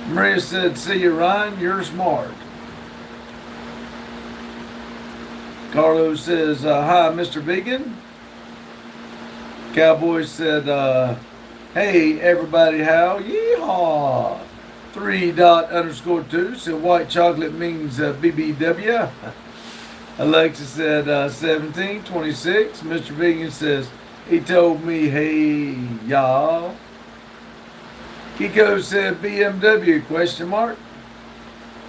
Maria said, see you, Ryan. You're smart. Carlos says, hi, Mr. Vegan. Cowboy said, hey, everybody, how? Yeehaw. 3._2 said white chocolate means BBW. Alexa said 17, 26. Mr. Vegan says, he told me, hey, y'all. Kiko said BMW, question mark.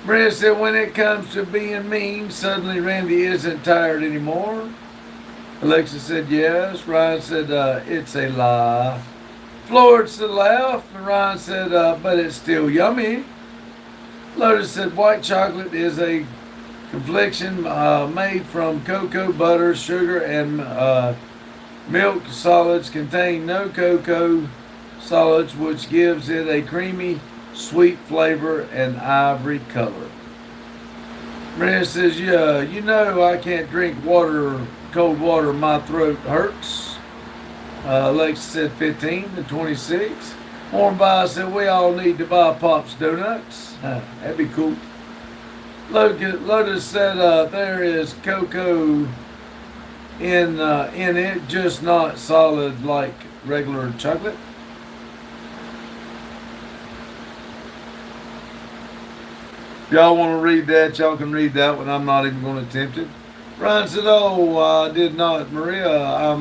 Brenda said, when it comes to being mean, suddenly Randy isn't tired anymore. Alexa said, yes. Ryan said, it's a lie. Florida said, laugh. And Ryan said, but it's still yummy. Lotus said, white chocolate is a confection made from cocoa, butter, sugar, and milk. Solids contain no cocoa solids, which gives it a creamy, sweet flavor and ivory color. Brenda says, yeah, you know I can't drink water, cold water, my throat hurts. Lex said 15 and 26. Hornby said, we all need to buy Pop's Donuts. That'd be cool. Lotus said, there is cocoa in it, just not solid like regular chocolate. If y'all want to read that, y'all can read that one. I'm not even going to attempt it. Ryan said, "Oh, I did not, Maria.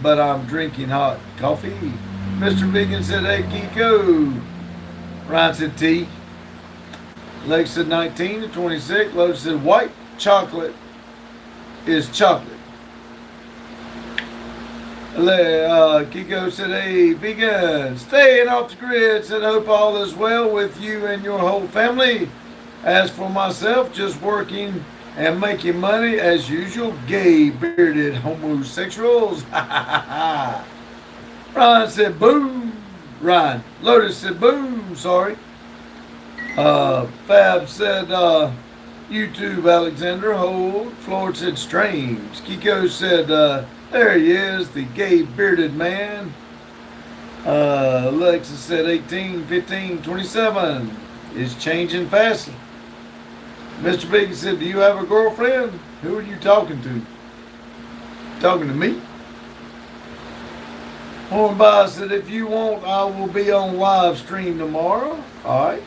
But I'm drinking hot coffee." Mr. Vegan said, "Hey, Kiko." Ryan said, "Tea." Lex said, 19 to 26. Lotus said, "White chocolate is chocolate." Kiko said, "Hey, vegan, staying off the grid." Said, "Hope all is well with you and your whole family. As for myself, just working and making money as usual. Gay, bearded homosexuals." Ryan said, "Boom." Lotus said, "Boom." Sorry. Fab said, "YouTube, Alexander, hold." Floyd said, "Strange." Kiko said, "There he is, the gay bearded man." Alexa said, 18, 15, 27 is changing fast. Mr. Big said, "Do you have a girlfriend?" Who are you talking to? Talking to me? Hornby said, "If you want, I will be on live stream tomorrow." All right.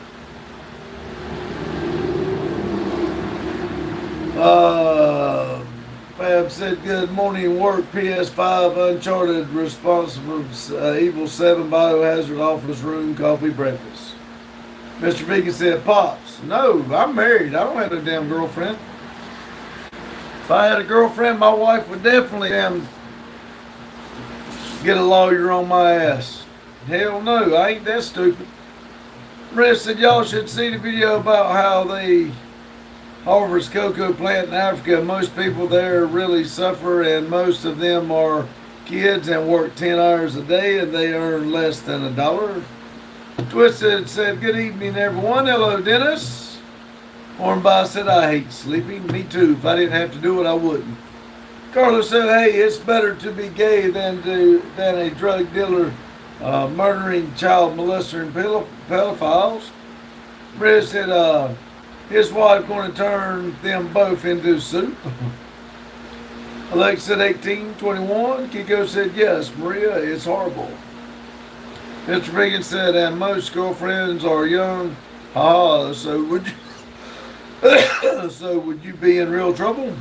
Fab said, "Good morning, work. PS5, Uncharted, responsible, Evil 7, Biohazard, office room, coffee, breakfast." Mr. Vegan said, "Pops, no, I'm married. I don't have no damn girlfriend. If I had a girlfriend, my wife would definitely get a lawyer on my ass. Hell no, I ain't that stupid." Rest said, "Y'all should see the video about how they harvest cocoa plant in Africa. Most people there really suffer, and most of them are kids and work 10 hours a day, and they earn less than $1. Twisted said, "Good evening, everyone." Hello, Dennis. Hornby said, "I hate sleeping." Me too. If I didn't have to do it, I wouldn't. Carlos said, "Hey, it's better to be gay than a drug dealer, murdering child molester and pedophiles." Maria said, "His wife going to turn them both into soup." Alexa said, 18, 21. Kiko said, "Yes, Maria, it's horrible." Mr. Vegan said, "And most girlfriends are young." Ha, so would you so would you be in real trouble?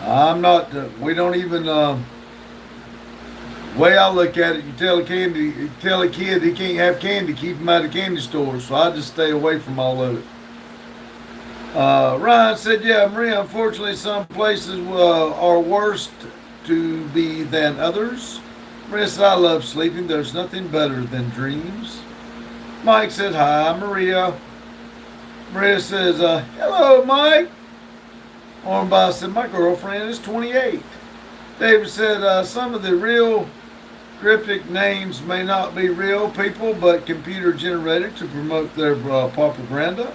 I'm not. We don't even. Way I look at it, you tell a kid he can't have candy, keep him out of candy stores. So I just stay away from all of it. Ryan said, "Yeah, Maria, unfortunately some places are worse to be than others." Maria said, "I love sleeping. There's nothing better than dreams." Mike said, "Hi, Maria." Maria says, "Hello, Mike." Hornby said, "My girlfriend is 28. David said, "Some of the real cryptic names may not be real people, but computer generated to promote their propaganda."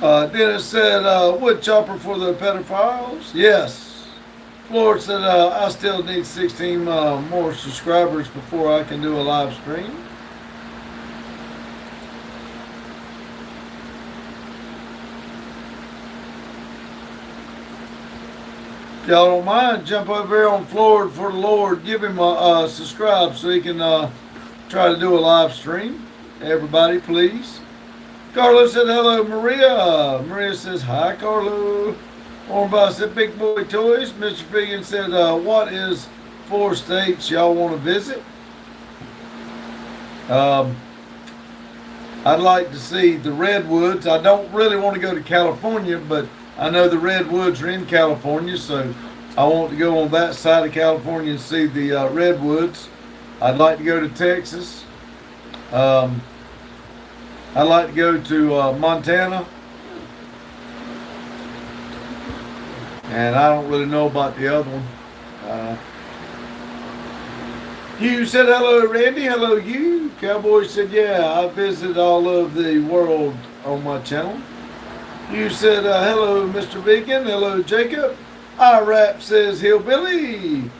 Dennis said, "Wood chopper for the pedophiles?" Yes. Floyd said, "I still need 16 more subscribers before I can do a live stream." If y'all don't mind, jump over here on Floyd for the Lord. Give him a subscribe so he can try to do a live stream. Everybody, please. Carlo said, "Hello, Maria." Maria says, "Hi, Carlo." Hornby said, "Big Boy Toys." Mr. Vegan said, "What is 4 states y'all want to visit?" I'd like to see the Redwoods. I don't really want to go to California, but I know the Redwoods are in California, so I want to go on that side of California and see the Redwoods. I'd like to go to Texas. I'd like to go to Montana. And I don't really know about the other one. Hugh said, "Hello, Randy." Hello, Hugh. Cowboy said, "Yeah, I visit all of the world on my channel." Hugh said, "Hello, Mr. Vegan." Hello, Jacob. IRAP says, "Hillbilly."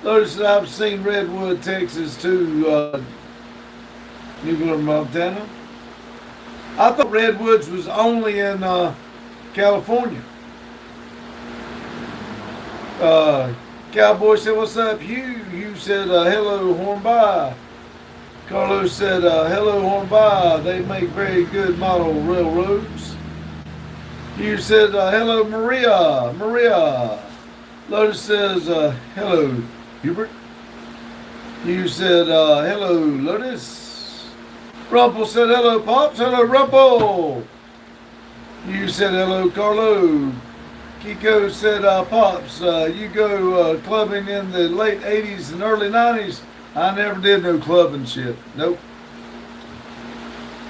Notice that I've seen Redwood, Texas, too. Nuclear, Montana. I thought Redwoods was only in California. Cowboy said, "What's up, Hugh?" Hugh said, "Hello, Hornby." Carlos said, "Hello, Hornby. They make very good model railroads." You said, hello, Maria. Maria. Lotus says, hello, Hubert. You said, hello, Lotus. Rumple said, hello, Pops. Hello, Rumple. You said, hello, Carlo. Kiko said, Pops, you go clubbing in the late 80s and early 90s. I never did no clubbing shit. Nope.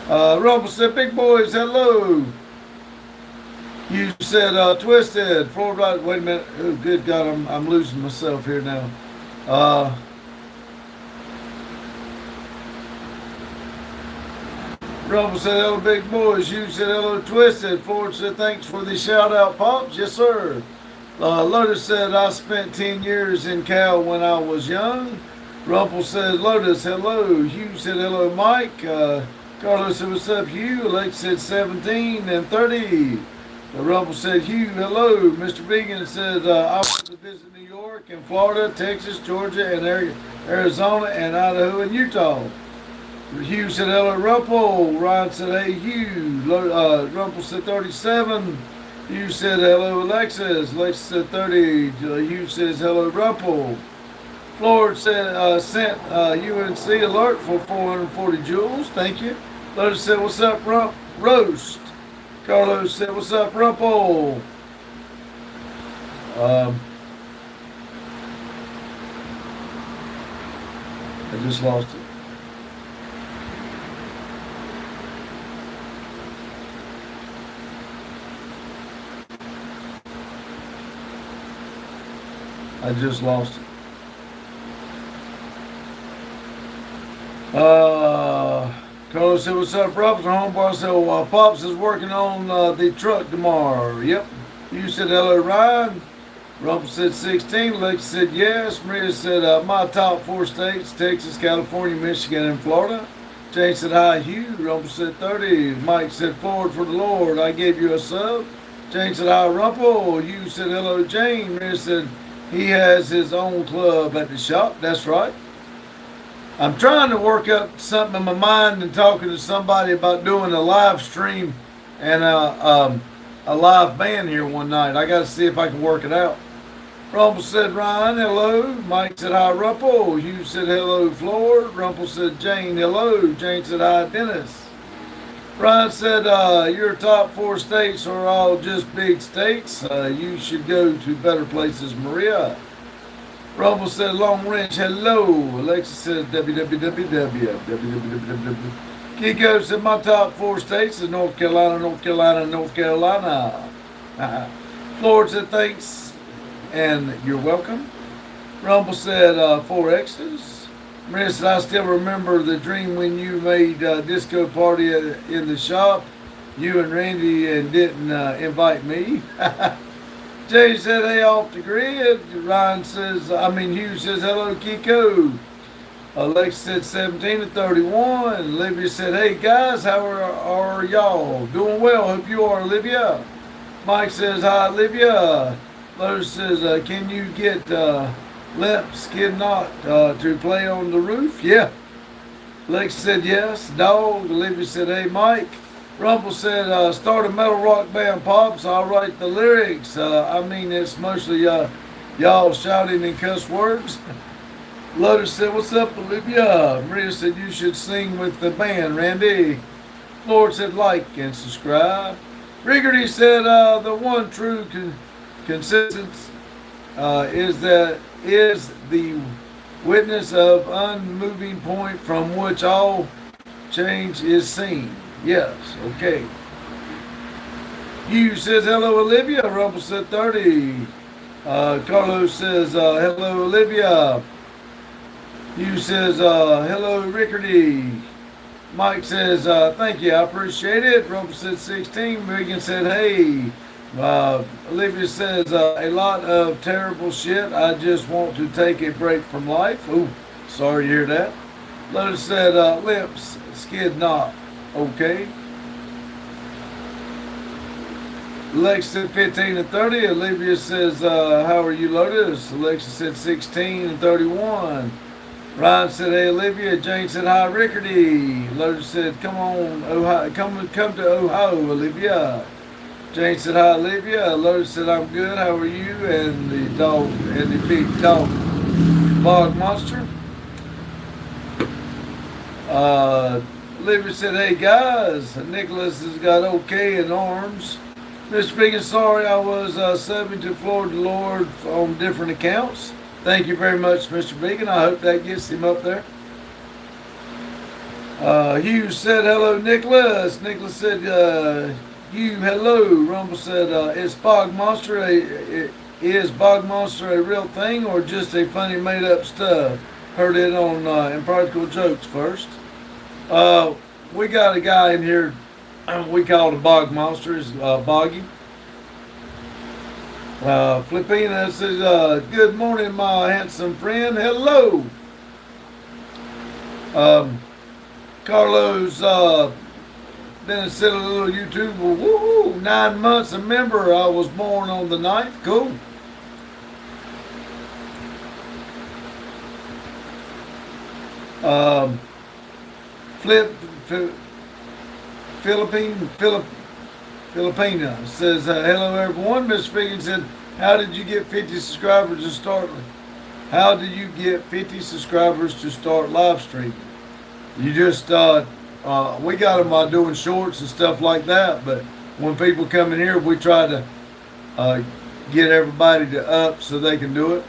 Rumble said, big boys, hello. You said, twisted. Floor right. Wait a minute. Oh, good God, I'm losing myself here now. Rumble said, hello, big boys. You said, hello, twisted. Ford said, thanks for the shout out, Pops. Yes, sir. Lotus said, I spent 10 years in Cal when I was young. Rumple said, Lotus, hello. Hugh said, hello, Mike. Carlos said, what's up, Hugh? Alex said, 17 and 30. Rumple said, Hugh, hello. Mr. Vegan said, I want to visit New York and Florida, Texas, Georgia, and Arizona, and Idaho, and Utah. Hugh said, hello, Rumple. Ryan said, hey, Hugh. Rumple said, 37. Hugh said, hello, Alexis. Alexis said, 30. Hugh says, hello, Rumple. Florida said, sent UNC alert for 440 joules. Thank you. Lotus said, what's up, Roast? Carlos said, what's up, Rumple? I just lost it. I just lost it. Carlos said, what's up, Pops? Homeboy said, well, Pops is working on the truck tomorrow. Yep. You said, hello, Ryan. Rumple said 16. Lex said yes. Maria said, my top 4 states, Texas, California, Michigan, and Florida. Jane said, hi, Hugh. Rumple said 30. Mike said, forward for the Lord. I gave you a sub. Jane said, hi, Rumple. Hugh said, hello, Jane. Maria said, he has his own club at the shop. That's right. I'm trying to work up something in my mind and talking to somebody about doing a live stream and a live band here one night. I got to see if I can work it out. Rumple said, Ryan, hello. Mike said, hi, Rumple. Hugh said, hello, Floor. Rumple said, Jane, hello. Jane said, hi, Dennis. Ryan said, your top 4 states are all just big states. You should go to better places, Maria. Rumble said, Long Ranch, hello. Alexis said, www. Kiko said, my top 4 states is North Carolina, North Carolina, North Carolina. Florida said, thanks, and you're welcome. Rumble said, 4 X's. Maria said, I still remember the dream when you made a disco party in the shop. You and Randy and didn't invite me. Jay said, hey, off the grid. Ryan says, Hugh says, hello, Kiko. Alexa said 17 to 31. Olivia said, hey, guys, how are y'all? Doing well. Hope you are, Olivia. Mike says, hi, Olivia. Lotus says, can you get Limp Skid Knot to play on the roof? Yeah. Lex said, yes. Dog. Olivia said, hey, Mike. Rumple said, start a metal rock band, Pops. I'll write the lyrics. It's mostly y'all shouting in cuss words. Lotus said, what's up, Olivia? Maria said, you should sing with the band, Randy. Floyd said, like and subscribe. Riggerty said, the one true consistency is the witness of unmoving point from which all change is seen. Yes, okay. Hugh says, hello, Olivia. Rumble said 30. Carlos says, hello, Olivia. Hugh says, hello, Rickardy. Mike says, thank you, I appreciate it. Rumble said 16. Megan said, hey. Olivia says, a lot of terrible shit. I just want to take a break from life. Ooh, sorry to hear that. Lotus said, Limps Skid Knot. Okay. Alexa said 15 and 30. Olivia says, how are you, Lotus? Alexa said 16 and 31. Ryan said, hey, Olivia. Jane said, hi, Rickardy. Lotus said, come on, Ohio. Come to Ohio, Olivia. Jane said, hi, Olivia. Lotus said, I'm good. How are you? And the dog, and the big dog, bog monster. Olivia said, hey, guys. Nicholas has got okay in arms. Mr. Biggin, sorry I was subbing to Florida Lord on different accounts. Thank you very much, Mr. Biggin. I hope that gets him up there. Hugh said, hello, Nicholas. Nicholas said, Hugh, hello. Rumble said, is Bog Monster is Bog Monster a real thing or just a funny made up stuff? Heard it on Impractical Jokes first. We got a guy in here we call the Bog Monster, is Boggy. Flippina says, good morning, my handsome friend. Hello. Carlos then said a little YouTube. Woo, 9 months a member. I was born on the 9th. Cool. Filipina says, hello everyone. Miss Figgin said, how did you get 50 subscribers to start? How did you get 50 subscribers to start live streaming? You just, we got them by doing shorts and stuff like that, but when people come in here, we try to get everybody to up so they can do it.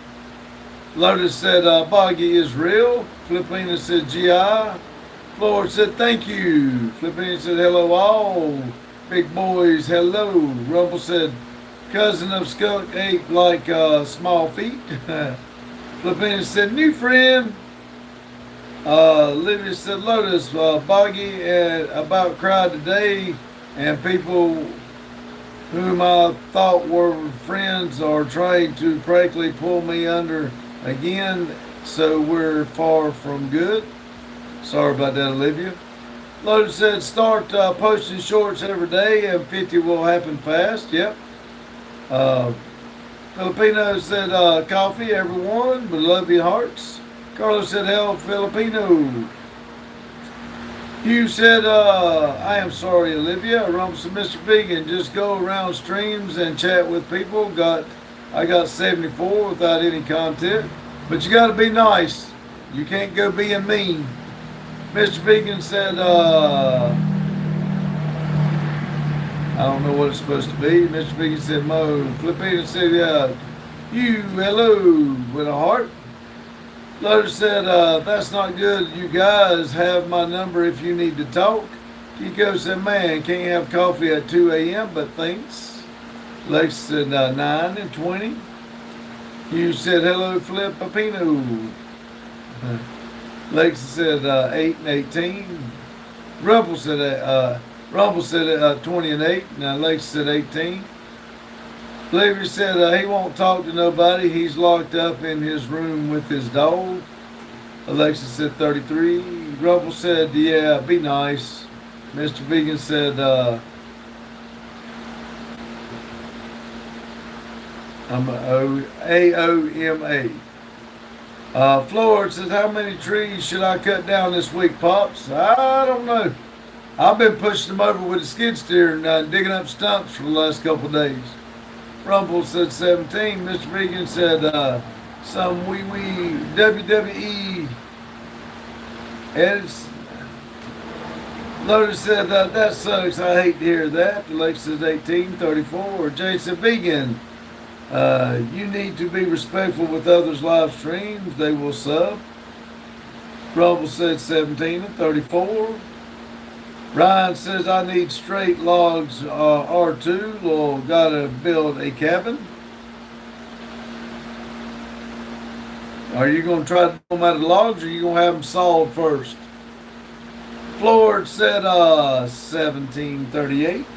Lotus said, Boggy is real. Filipina said, GI. Floyd said, thank you. Filipina said, hello all. Big boys, hello. Rumble said, cousin of Skunk ate like small feet. Filipina said, new friend. Livia said, Lotus, Boggy about cried today, and people whom I thought were friends are trying to practically pull me under again, so we're far from good. Sorry about that, Olivia. Lotus said, start posting shorts every day and 50 will happen fast. Yep. Filipino said, coffee, everyone, with love your hearts. Carlos said, hell, Filipino. Hugh said, I am sorry, Olivia. Rumble said, Mr. Vegan, just go around streams and chat with people. I got 74 without any content. But you got to be nice. You can't go being mean. Mr. Vegan said, I don't know what it's supposed to be. Mr. Vegan said, Mo. Filipino said, you, hello, with a heart. Lotus said, that's not good. You guys have my number if you need to talk. Kiko said, man, can't have coffee at 2 a.m., but thanks. Lex said, 9 and 20. You said, hello, Filipino. Lex said, 8 and 18. Rumble said, 20 and 8. Now Lex said 18. Olivia said he won't talk to nobody. He's locked up in his room with his dog. Alexa said 33. Rumble said, yeah, be nice. Mr. Vegan said, I'm AOMA. Florida says, how many trees should I cut down this week, Pops? I don't know. I've been pushing them over with a skid steer and digging up stumps for the last couple of days. Rumble said 17. Mr. Vegan said, some wee WWE edits. Lotus said, that sucks. I hate to hear that. Alexa says 18, 34. Jason Vegan, you need to be respectful with others' live streams. They will sub. Rumble said 17 and 34. Ryan says, I need straight logs, R2, or gotta build a cabin. Are you gonna try to do them out of logs, or are you gonna have them sawed first? Florida said, 1738.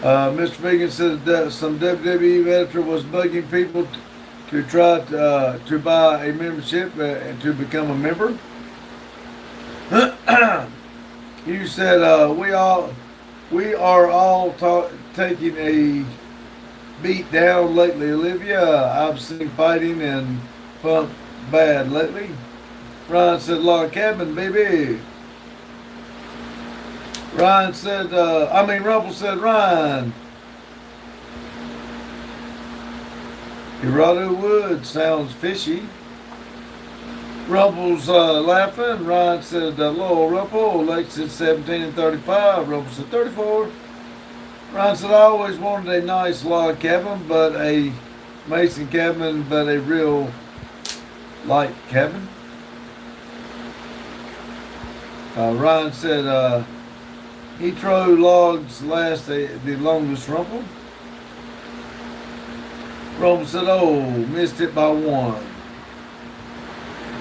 Mr. Vegan said that some WWE editor was bugging people to try to buy a membership and to become a member. You said we are all taking a beat down lately, Olivia? I've seen fighting and funk bad lately. Ryan said log cabin, baby. Ryan said, Rumble said, Ryan. Gerardo Wood sounds fishy. Rumple's laughing. Ryan said, Lowell Rumple. Lex said 17 and 35. Rumple said 34. Ryan said, I always wanted a nice log cabin, but a mason cabin, but a real light cabin. Ryan said, he throw logs last the longest Rumple. Rumple said, oh, missed it by one.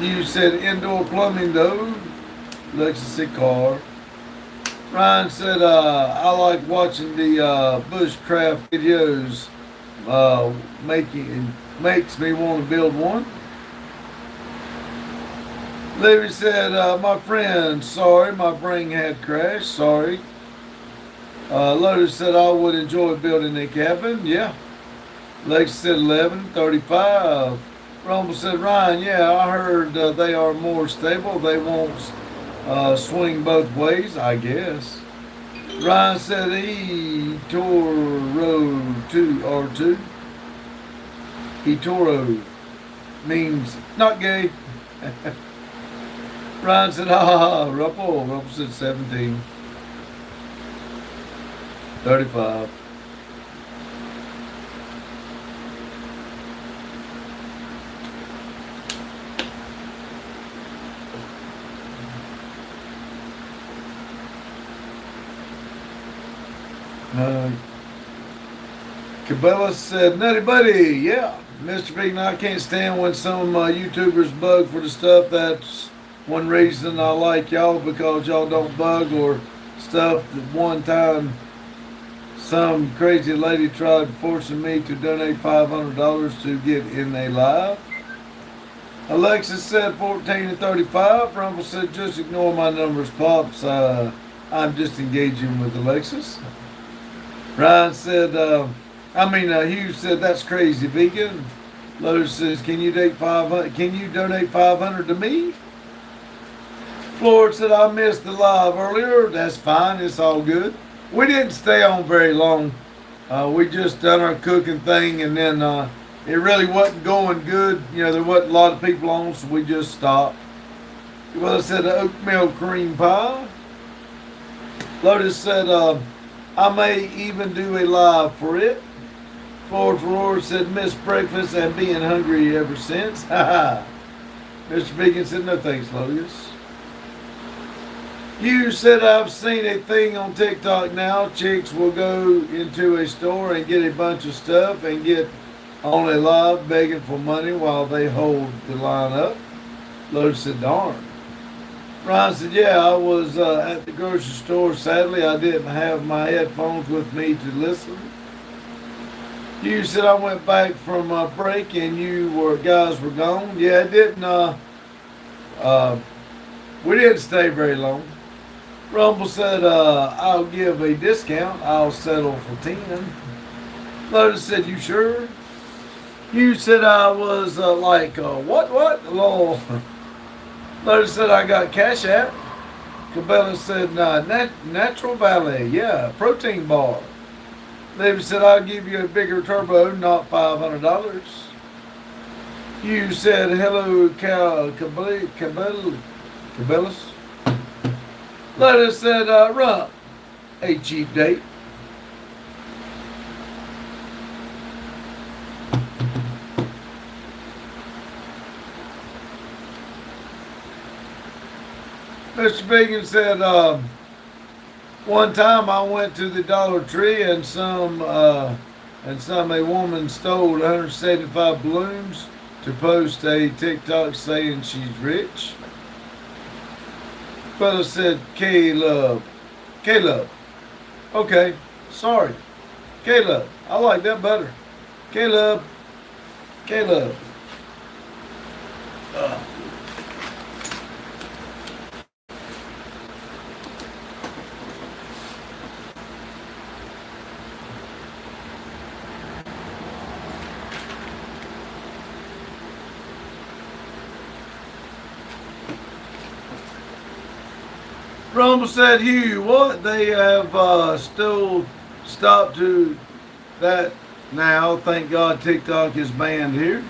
You said indoor plumbing though. Lexus said car. Ryan said, I like watching the bushcraft videos. Makes me want to build one. Levy said, my friend, sorry, my brain had crashed, sorry. Lotus said, I would enjoy building a cabin, yeah. Lex said 11:35. Rumble said, Ryan, yeah, I heard they are more stable. They won't swing both ways, I guess. Ryan said eToro 2 R2. eToro means not gay. Ryan said, Rumple. Rumple said 17:35. Cabela said, Nutty Buddy, yeah. Mr. Big, I can't stand when some YouTubers bug for the stuff. That's one reason I like y'all, because y'all don't bug or stuff. That one time some crazy lady tried forcing me to donate $500 to get in a live. Alexis said 14:35. Rumble said, just ignore my numbers, Pops. I'm just engaging with Alexis. Ryan said, Hughes said, that's crazy, vegan. Lotus says, can you donate $500 to me? Florida said, I missed the live earlier. That's fine. It's all good. We didn't stay on very long. We just done our cooking thing, and then it really wasn't going good. You know, there wasn't a lot of people on, so we just stopped. Well, it said oatmeal cream pie. Lotus said, I may even do a live for it. Ford Roar said, missed breakfast and being hungry ever since. Mr. Beacon said, no thanks, Lotus. You said, I've seen a thing on TikTok now. Chicks will go into a store and get a bunch of stuff and get on a live begging for money while they hold the line up. Lotus said, darn. Ryan said, yeah, I was at the grocery store. Sadly, I didn't have my headphones with me to listen. You said I went back from a break and guys were gone. Yeah, it didn't, we didn't stay very long. Rumble said, I'll give a discount. I'll settle for 10. Lotus said, you sure? You said I was what? Lol. Lotus said, I got Cash App. Cabela said, Natural Valley, yeah, protein bar. Levy said, I'll give you a bigger turbo, not $500. You said, hello, Cabela's. Lotus said, Rump, a cheap date. Mr. Bacon said, one time I went to the Dollar Tree and a woman stole 175 balloons to post a TikTok saying she's rich. Fella said, Caleb. Okay, sorry. Caleb. I like that better. Caleb. Rumble said, Hugh, what? They have still stopped to that now. Thank God TikTok is banned here.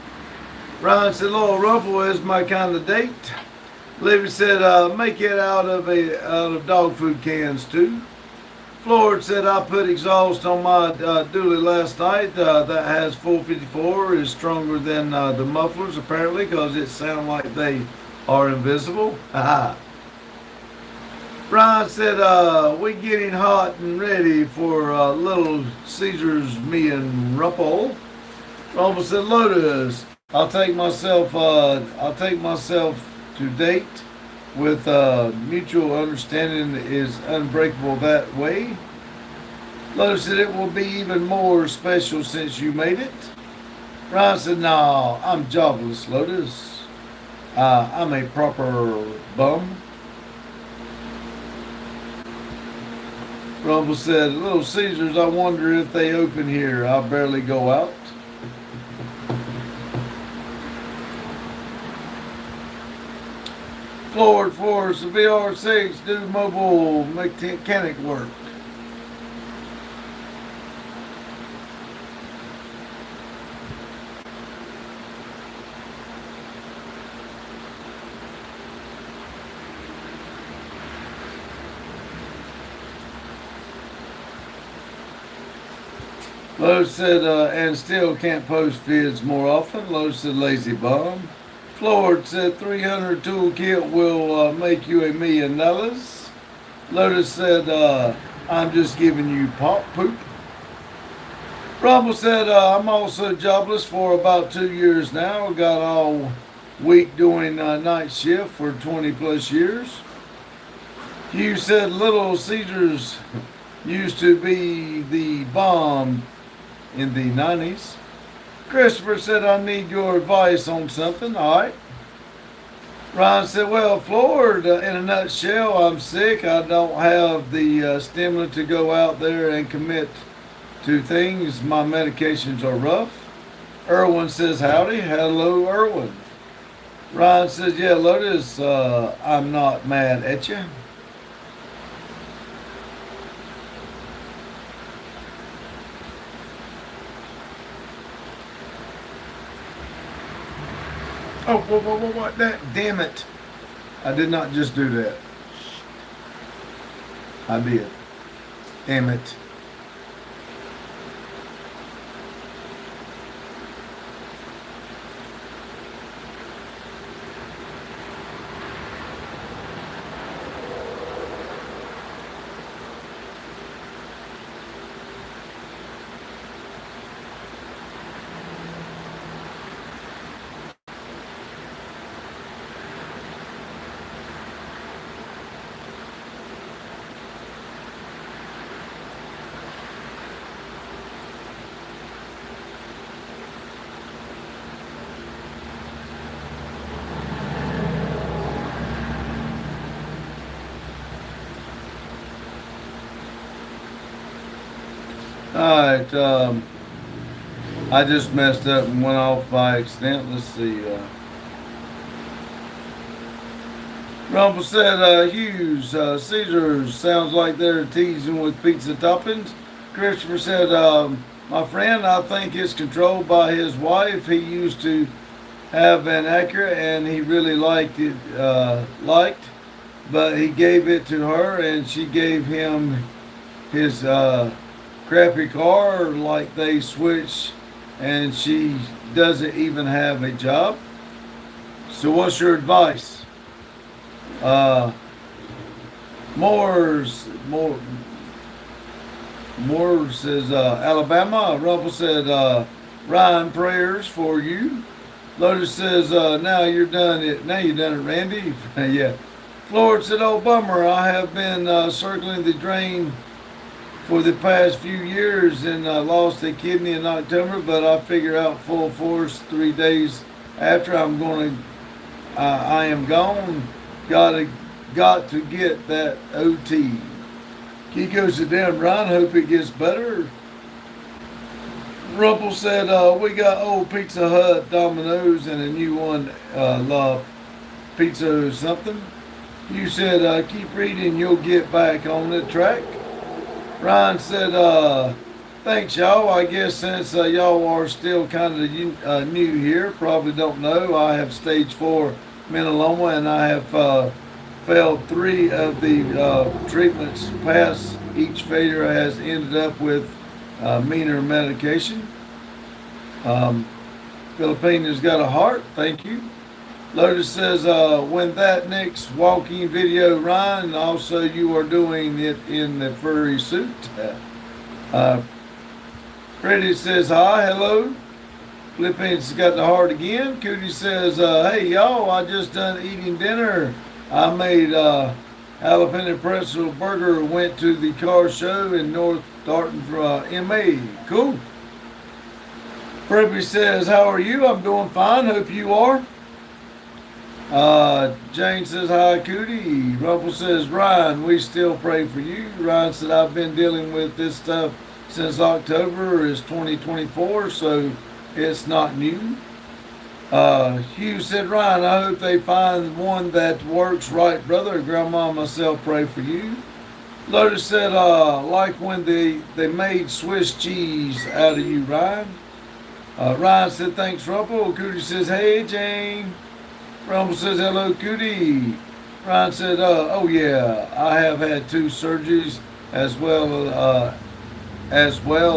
Ryan said, Lord Rumble is my kind of date. Libby said, make it out of dog food cans too. Floyd said, I put exhaust on my dually last night. That has 454, is stronger than the mufflers apparently because it sounds like they are invisible. Brian said, we getting hot and ready for Little Caesars, me and Rumpel. Rumble said, Lotus, I'll take myself to date with mutual understanding is unbreakable that way. Lotus said it will be even more special since you made it. Ryan said, no, I'm jobless, Lotus. I'm a proper bum. Rumble said, Little Caesars, I wonder if they open here. I barely go out. Floor Force, the VR6 do mobile mechanic work. Lowe's said, and still can't post vids more often. Lowe's said, lazy bum. Floyd said 300 toolkit will make you $1 million. Lotus said, I'm just giving you pop poop. Rumble said, I'm also jobless for about 2 years now. Got all week doing night shift for 20 plus years. Hugh said, Little Caesars used to be the bomb in the 90s. Christopher said, I need your advice on something. All right. Ryan said, well, Floyd, in a nutshell, I'm sick. I don't have the stamina to go out there and commit to things. My medications are rough. Irwin says, howdy. Hello, Irwin. Ryan says, yeah, Lotus, I'm not mad at you. Oh, what? That, damn it. I did not just do that. I did. Damn it. Alright, I just messed up and went off by accident. Let's see. Rumble said, Hughes, Caesars sounds like they're teasing with pizza toppings. Christopher said, my friend, I think it's controlled by his wife. He used to have an Acura and he really liked it, but he gave it to her and she gave him his crappy car, like they switched, and she doesn't even have a job. So what's your advice? Moore says Alabama. Rumble said Ryan, prayers for you. Lotus says now you done it, Randy. Yeah. Floyd said, oh bummer, I have been circling the drain for the past few years and lost a kidney in October, but I figure out full force 3 days after I am gone. Got to get that OT. Kiko said, damn Ryan, hope it gets better. Rumple said, we got old Pizza Hut, Domino's, and a new one, La Pizza or something. You said, keep reading, you'll get back on the track. Ryan said, thanks, y'all. I guess since y'all are still kind of new here, probably don't know, I have stage 4 melanoma and I have failed 3 of the treatments past. Each failure has ended up with meaner medication. Filipinas got a heart, thank you. Lotus says, when that next walking video, Ryan, also you are doing it in the furry suit. Freddie says, hi, hello. Philippines got the heart again. Cootie says, hey, y'all, I just done eating dinner. I made jalapeno pretzel burger, went to the car show in North Darton, MA. Cool. Freddie says, how are you? I'm doing fine. Hope you are. Jane says, hi, Cootie. Rumple says, Ryan, we still pray for you. Ryan said, I've been dealing with this stuff since October is 2024, so it's not new. Hugh said, Ryan, I hope they find one that works right, brother. Grandma and myself pray for you. Lotus said, like when they made Swiss cheese out of you, Ryan. Ryan said, thanks, Rumple. Cootie says, hey, Jane. Rumble says, hello, Cootie. Ryan said, oh yeah, I have had 2 surgeries as well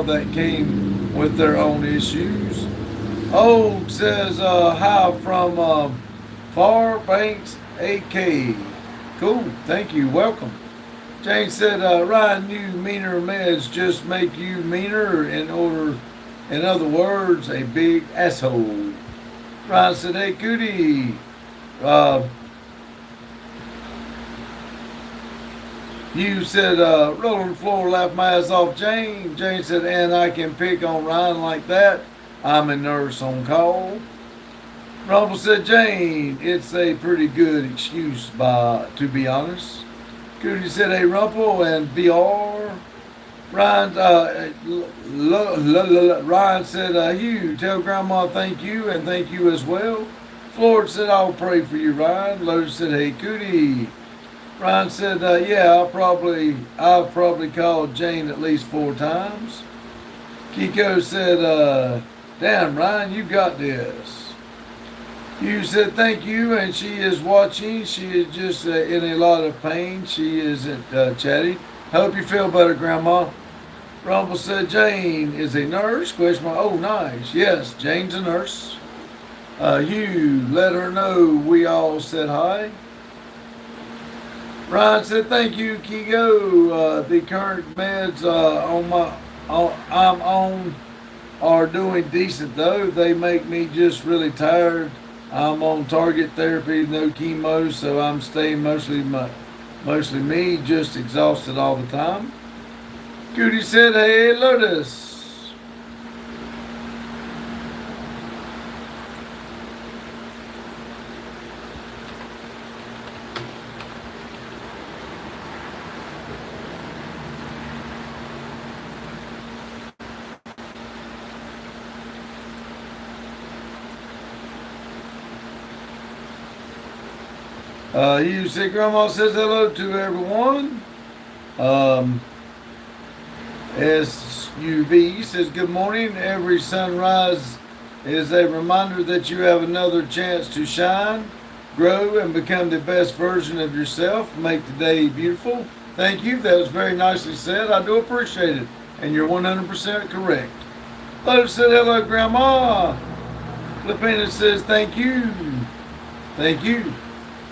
that came with their own issues. Oh, says, hi from Fairbanks, AK. Cool, thank you, welcome. Jane said, Ryan knew meaner meds just make you meaner, in other words, a big asshole. Ryan said, hey, Cootie. You said, rolling the floor, laugh my ass off, Jane. Jane said, and I can pick on Ryan like that. I'm a nurse on call. Rumble said, Jane, it's a pretty good excuse, to be honest. Cootie said, hey, Rumple and VR. Ryan, Ryan said, Hugh, tell Grandma thank you and thank you as well. Florida said, I'll pray for you, Ryan. Lotus said, hey, Cootie. Ryan said, yeah, I've probably called Jane at least 4 times. Kiko said, damn, Ryan, you got this. You said, thank you, and she is watching. She is just in a lot of pain. She isn't chatty. Hope you feel better, Grandma. Rumble said, Jane is a nurse? Question mark. Oh, nice. Yes, Jane's a nurse. Hugh, let her know we all said hi. Ryan said, thank you, Kigo. The current meds I'm on are doing decent, though. They make me just really tired. I'm on target therapy, no chemo, so I'm staying mostly me, just exhausted all the time. Cootie said, hey, Lotus. You say Grandma says hello to everyone. SUV says good morning. Every sunrise is a reminder that you have another chance to shine, grow, and become the best version of yourself. Make the day beautiful. Thank you. That was very nicely said. I do appreciate it. And you're 100% correct. Lotus said hello, Grandma. Filipina says thank you. Thank you.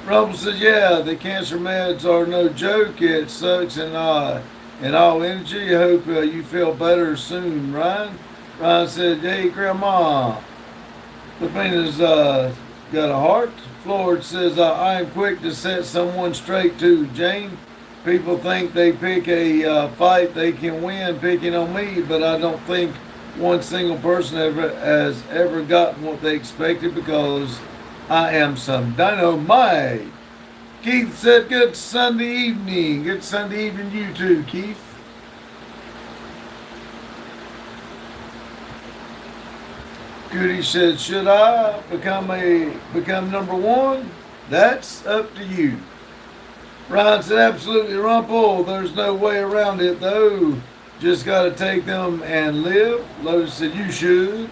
Rumble says, yeah, the cancer meds are no joke. It sucks in all energy. I hope you feel better soon, Ryan. Ryan said, hey, Grandma. Filipina's got a heart. Florida says, I am quick to set someone straight too, Jane. People think they pick a fight they can win picking on me, but I don't think one single person has ever gotten what they expected because I am some dynamite. Keith said, good Sunday evening. Good Sunday evening to you too, Keith. Goody said, should I become number 1? That's up to you. Ryan said, absolutely, Rumple. There's no way around it, though. Just got to take them and live. Lotus said, you should.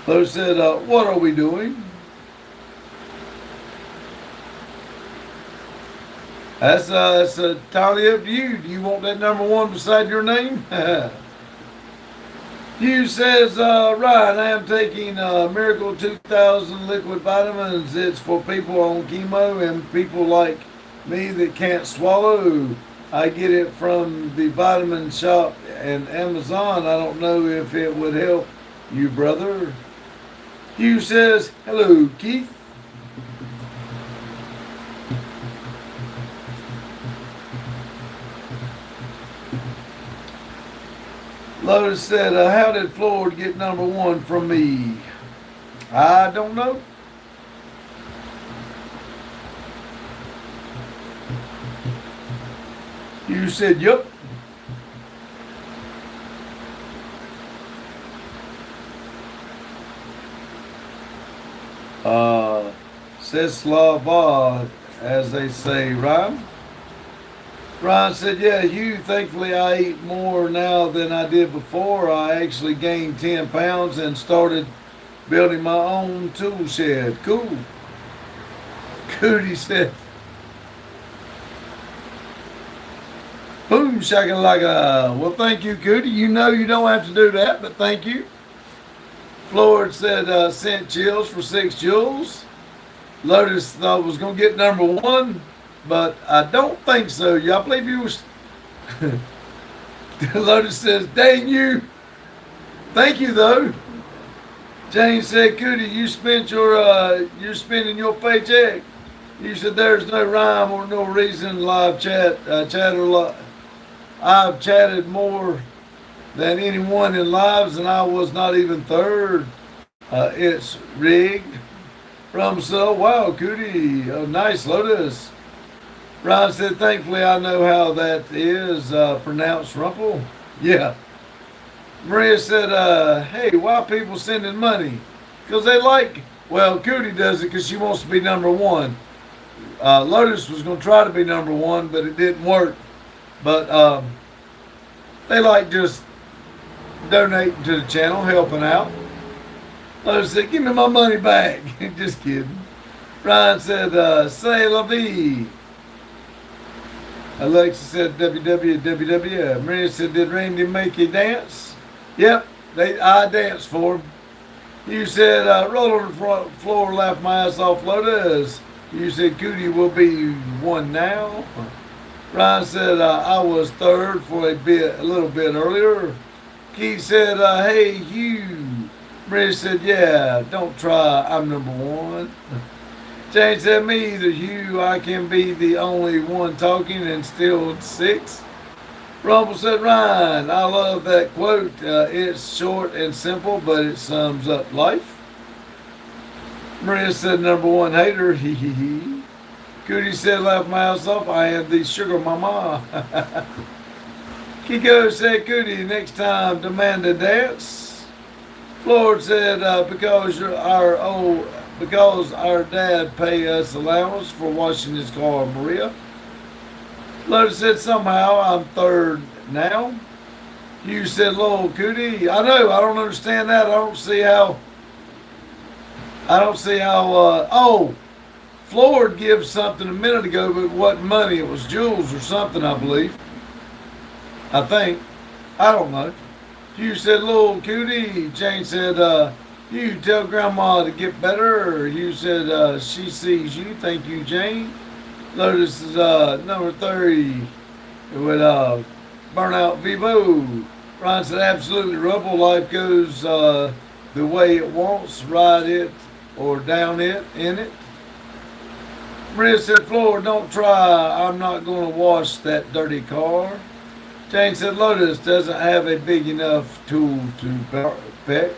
Lotus said, what are we doing? That's entirely up to you. Do you want that number one beside your name? Hugh says, Ryan, I am taking Miracle 2000 liquid vitamins. It's for people on chemo and people like me that can't swallow. I get it from the vitamin shop and Amazon. I don't know if it would help you, brother. Hugh says, hello, Keith. Lotus said, how did Floyd get number one from me? I don't know. You said, yup. Says Slava, as they say, Ryan. Ryan said, yeah, Hugh, thankfully I eat more now than I did before. I actually gained 10 pounds and started building my own tool shed. Cool. Cootie said, boom, shakalaka. Well, thank you, Cootie. You know you don't have to do that, but thank you. Floyd said, sent chills for 6 jewels. Lotus thought was going to get number one. But I don't think so. Y'all believe you was... Lotus says, dang you. Thank you, though. Jane said, Cootie, you spent you're spending your paycheck. You said there's no rhyme or no reason live chat. I've chatted more than anyone in lives, and I was not even third. It's rigged. Rumsell, wow, Cootie. Nice, Lotus. Ryan said, thankfully I know how that is pronounced, Rumple. Yeah. Maria said, hey, why are people sending money? Because they like, well, Cootie does it because she wants to be number one. Lotus was going to try to be number one, but it didn't work. But they like just donating to the channel, helping out. Lotus said, give me my money back. Just kidding. Ryan said, say la vie. Alexa said www. Maria said, did Randy make you dance? Yep, I danced for him. You said, roll on the front floor, laugh my ass off, Lotus. You said, Cootie will be one now. Ryan said, I was third for a little bit earlier. Keith said, hey, Hugh. Maria said, yeah, don't try, I'm number one. Jane said, me either, Hugh. I can be the only one talking and still 6. Rumble said, Ryan, I love that quote. It's short and simple, but it sums up life. Maria said, number one hater. Hee hee hee. Cootie said, laugh my ass off. I am the sugar mama. Kiko said, Cootie, next time demand a dance. Floyd said, because our dad pay us allowance for washing his car, Maria. Lotus said, somehow I'm third now. You said, Lowell Cootie. I know, I don't understand that. I don't see how, Floyd gives something a minute ago, but it wasn't money. It was jewels or something, I believe. I think. I don't know. You said, Lowell Cootie. Jane said, you tell Grandma to get better. You said, she sees you. Thank you, Jane. Lotus is number 30 with Burnout Vivo. Ryan said, absolutely, Rubble. Life goes the way it wants. Ride it or down it, in it. Maria said, Floyd, don't try. I'm not going to wash that dirty car. Jane said, Lotus doesn't have a big enough tool to peck.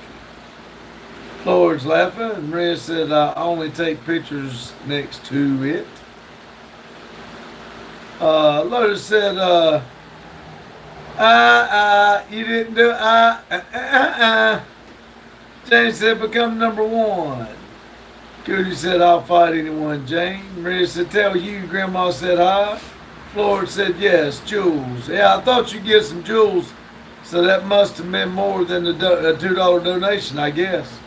Floyd's laughing. Maria said, I only take pictures next to it. Lotus said, you didn't do Jane said, become number one. Cootie said, I'll fight anyone, Jane. Maria said, tell you, Grandma said hi. Florida said, yes, Jules. Yeah, I thought you'd get some jewels, so that must have been more than the $2 donation, I guess.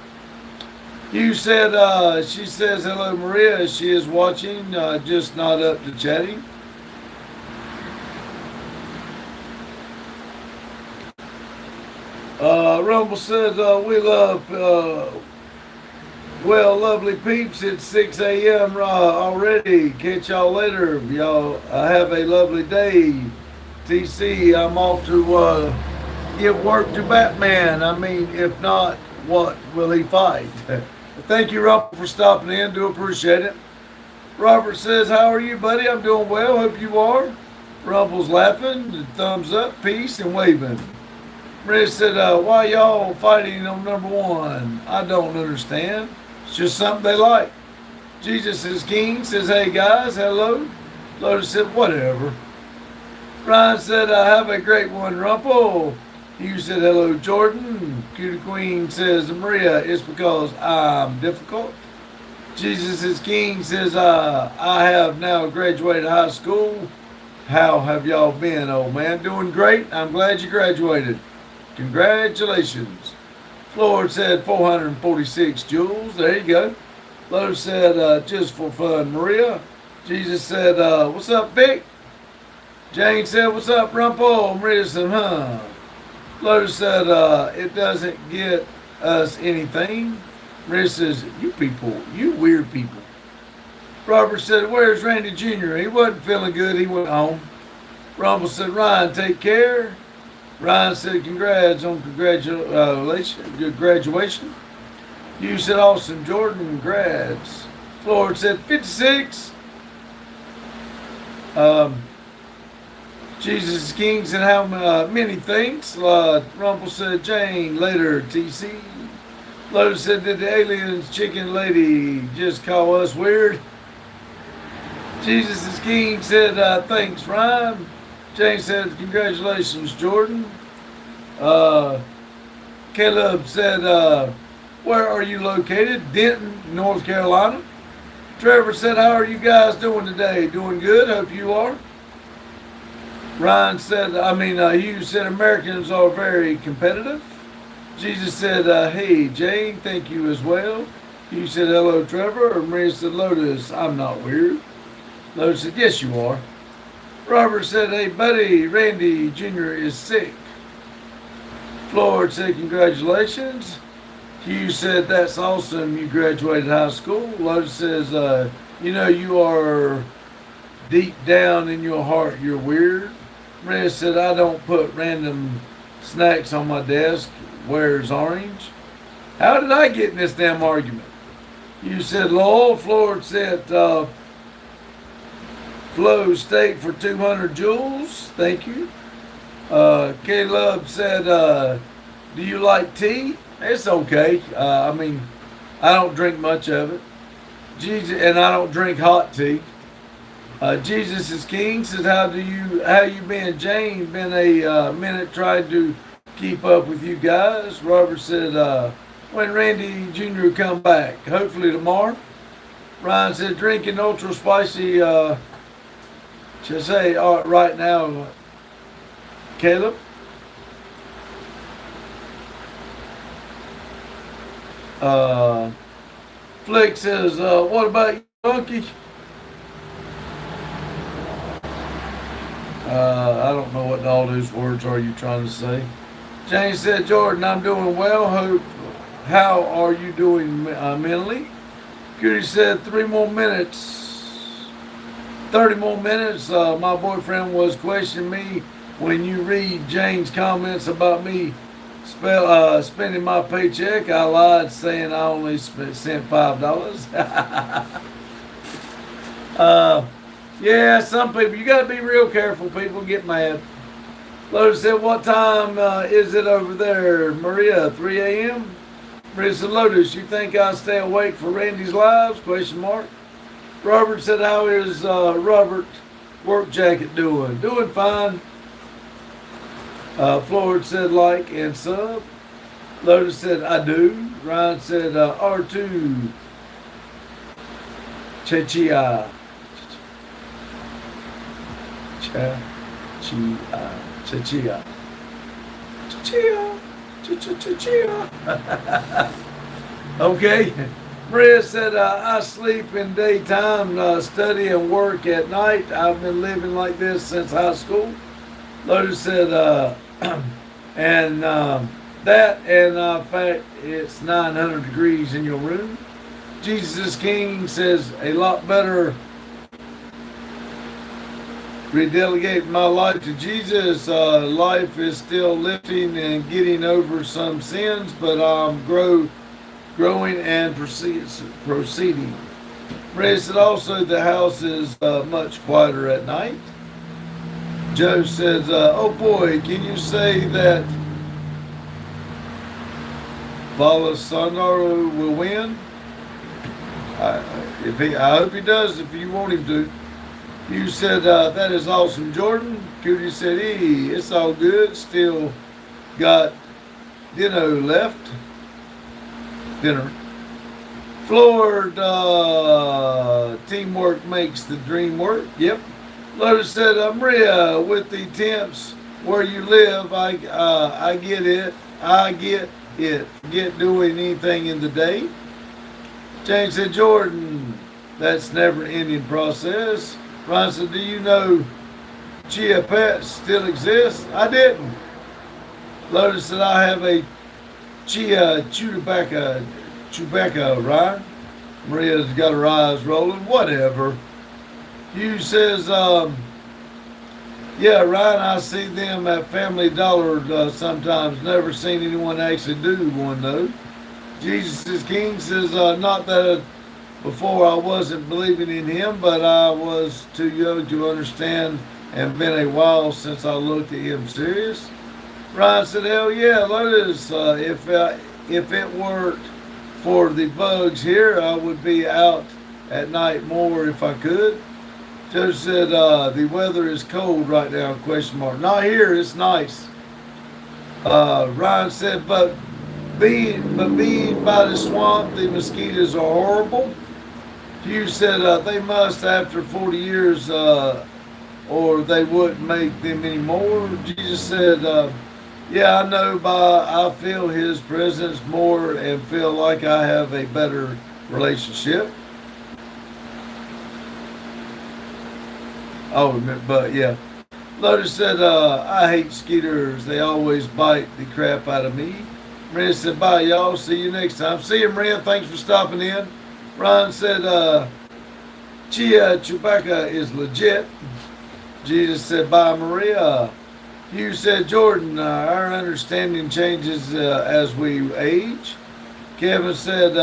You said, she says, hello, Maria. She is watching, just not up to chatting. Rumble says, we love, well, lovely peeps, it's 6 a.m. Already. Catch y'all later. Y'all have a lovely day. TC, I'm off to give work to Batman. I mean, if not, what will he fight? Thank you, Rumble, for stopping in. Do appreciate it. Robert says, how are you, buddy? I'm doing well. Hope you are. Rumble's laughing, thumbs up, peace, and waving. Maria said, why y'all fighting on number one? I don't understand. It's just something they like. Jesus is King says, hey guys, hello. Lotus said, whatever. Ryan said, have a great one, Rumple. You said, hello, Jordan. Cutie Queen says, Maria, it's because I'm difficult. Jesus is King says, I have now graduated high school. How have y'all been, old man? Doing great. I'm glad you graduated. Congratulations. Floyd said 446 jewels. There you go. Lotus said, just for fun, Maria. Jesus said, what's up, Vic? Jane said, what's up, Rumple? Maria said, huh. Lotus said, it doesn't get us anything. Maria says, you people, you weird people. Robert said, where's Randy Jr.? He wasn't feeling good. He went home. Rumble said, Ryan, take care. Ryan said, congrats on good graduation. You said, awesome, Jordan, congrats. Florida said, 56. Jesus King said, how many thanks? Rumble said, Jane, later, TC. Lotus said, did the aliens chicken lady just call us weird? Jesus King said, thanks, Ryan. Jane said, congratulations, Jordan. Caleb said, where are you located? Denton, North Carolina. Trevor said, how are you guys doing today? Doing good, hope you are. Ryan said, Hugh said, Americans are very competitive. Jesus said, hey, Jane, thank you as well. Hugh said, hello, Trevor. Maria said, Lotus, I'm not weird. Lotus said, yes, you are. Robert said, hey, buddy, Randy Jr. is sick. Floyd said, congratulations. Hugh said, that's awesome. You graduated high school. Lotus says, you are deep down in your heart, you're weird. Maria said, I don't put random snacks on my desk. Where's orange? How did I get in this damn argument? You said, Lowell. Floyd said, Flow Steak for 200 jewels. Thank you. Caleb said, do you like tea? It's okay. I don't drink much of it. Jesus, and I don't drink hot tea. Jesus is King says, how you been? Jane, been a minute trying to keep up with you guys. Robert said, when Randy Jr. come back? Hopefully tomorrow. Ryan said, drinking ultra spicy, should I say, right now, Caleb? Flick says, what about you, Monkey? I don't know what all those words are you trying to say. James said, Jordan, I'm doing well. How are you doing mentally? Cutie said, 3 more minutes. 30 more minutes. My boyfriend was questioning me when you read Jane's comments about me spending my paycheck. I lied saying I only sent $5. Yeah, some people, you got to be real careful. People get mad. Lotus said, what time is it over there? Maria, 3 a.m.? Maria said, Lotus, you think I stay awake for Randy's lives? Question mark. Robert said, how is Robert work jacket doing? Doing fine. Floyd said, like and sub. Lotus said, I do. Ryan said, R2. Chia. Chia. Chia. Chia. Chia. Chia. Okay. Maria said, I sleep in daytime, study and work at night. I've been living like this since high school. Lotus said, and that, and in fact, it's 900 degrees in your room. Jesus is King says, a lot better redelegate my life to Jesus. Life is still lifting and getting over some sins, but I'm growing and proceeding. Ray said also the house is much quieter at night. Joe says, oh boy, can you say that Bolsonaro will win? I hope he does if you want him to. You said, that is awesome, Jordan. Cootie said, hey, it's all good. Still got dinner left. Dinner. Florida, teamwork makes the dream work. Yep. Lotus said, Maria, with the temps where you live, I get it. I get it. Get doing anything in the day. Jane said, Jordan, that's never ending process. Ron said, do you know Chia Pets still exists? I didn't. Lotus said, I have a Chia Chewbacca, Ryan. Maria's got her eyes rolling. Whatever. Hugh says, yeah, Ryan, I see them at Family Dollar sometimes. Never seen anyone actually do one, though. Jesus is King says, not that before I wasn't believing in him, but I was too young to understand and been a while since I looked at him serious. Ryan said, hell yeah, Lotus, if it weren't for the bugs here, I would be out at night more if I could. Joe said, the weather is cold right now, question mark. Not here, it's nice. Ryan said, but being by the swamp, the mosquitoes are horrible. Hugh said, they must after 40 years, or they wouldn't make them anymore. Jesus said, yeah, I know, I feel his presence more and feel like I have a better relationship. Oh, but yeah. Lotus said, I hate skeeters. They always bite the crap out of me. Maria said, bye, y'all. See you next time. See you, Maria. Thanks for stopping in. Ron said, Chia Chewbacca is legit. Jesus said, bye, Maria. Hugh said, Jordan, our understanding changes as we age. Kevin said,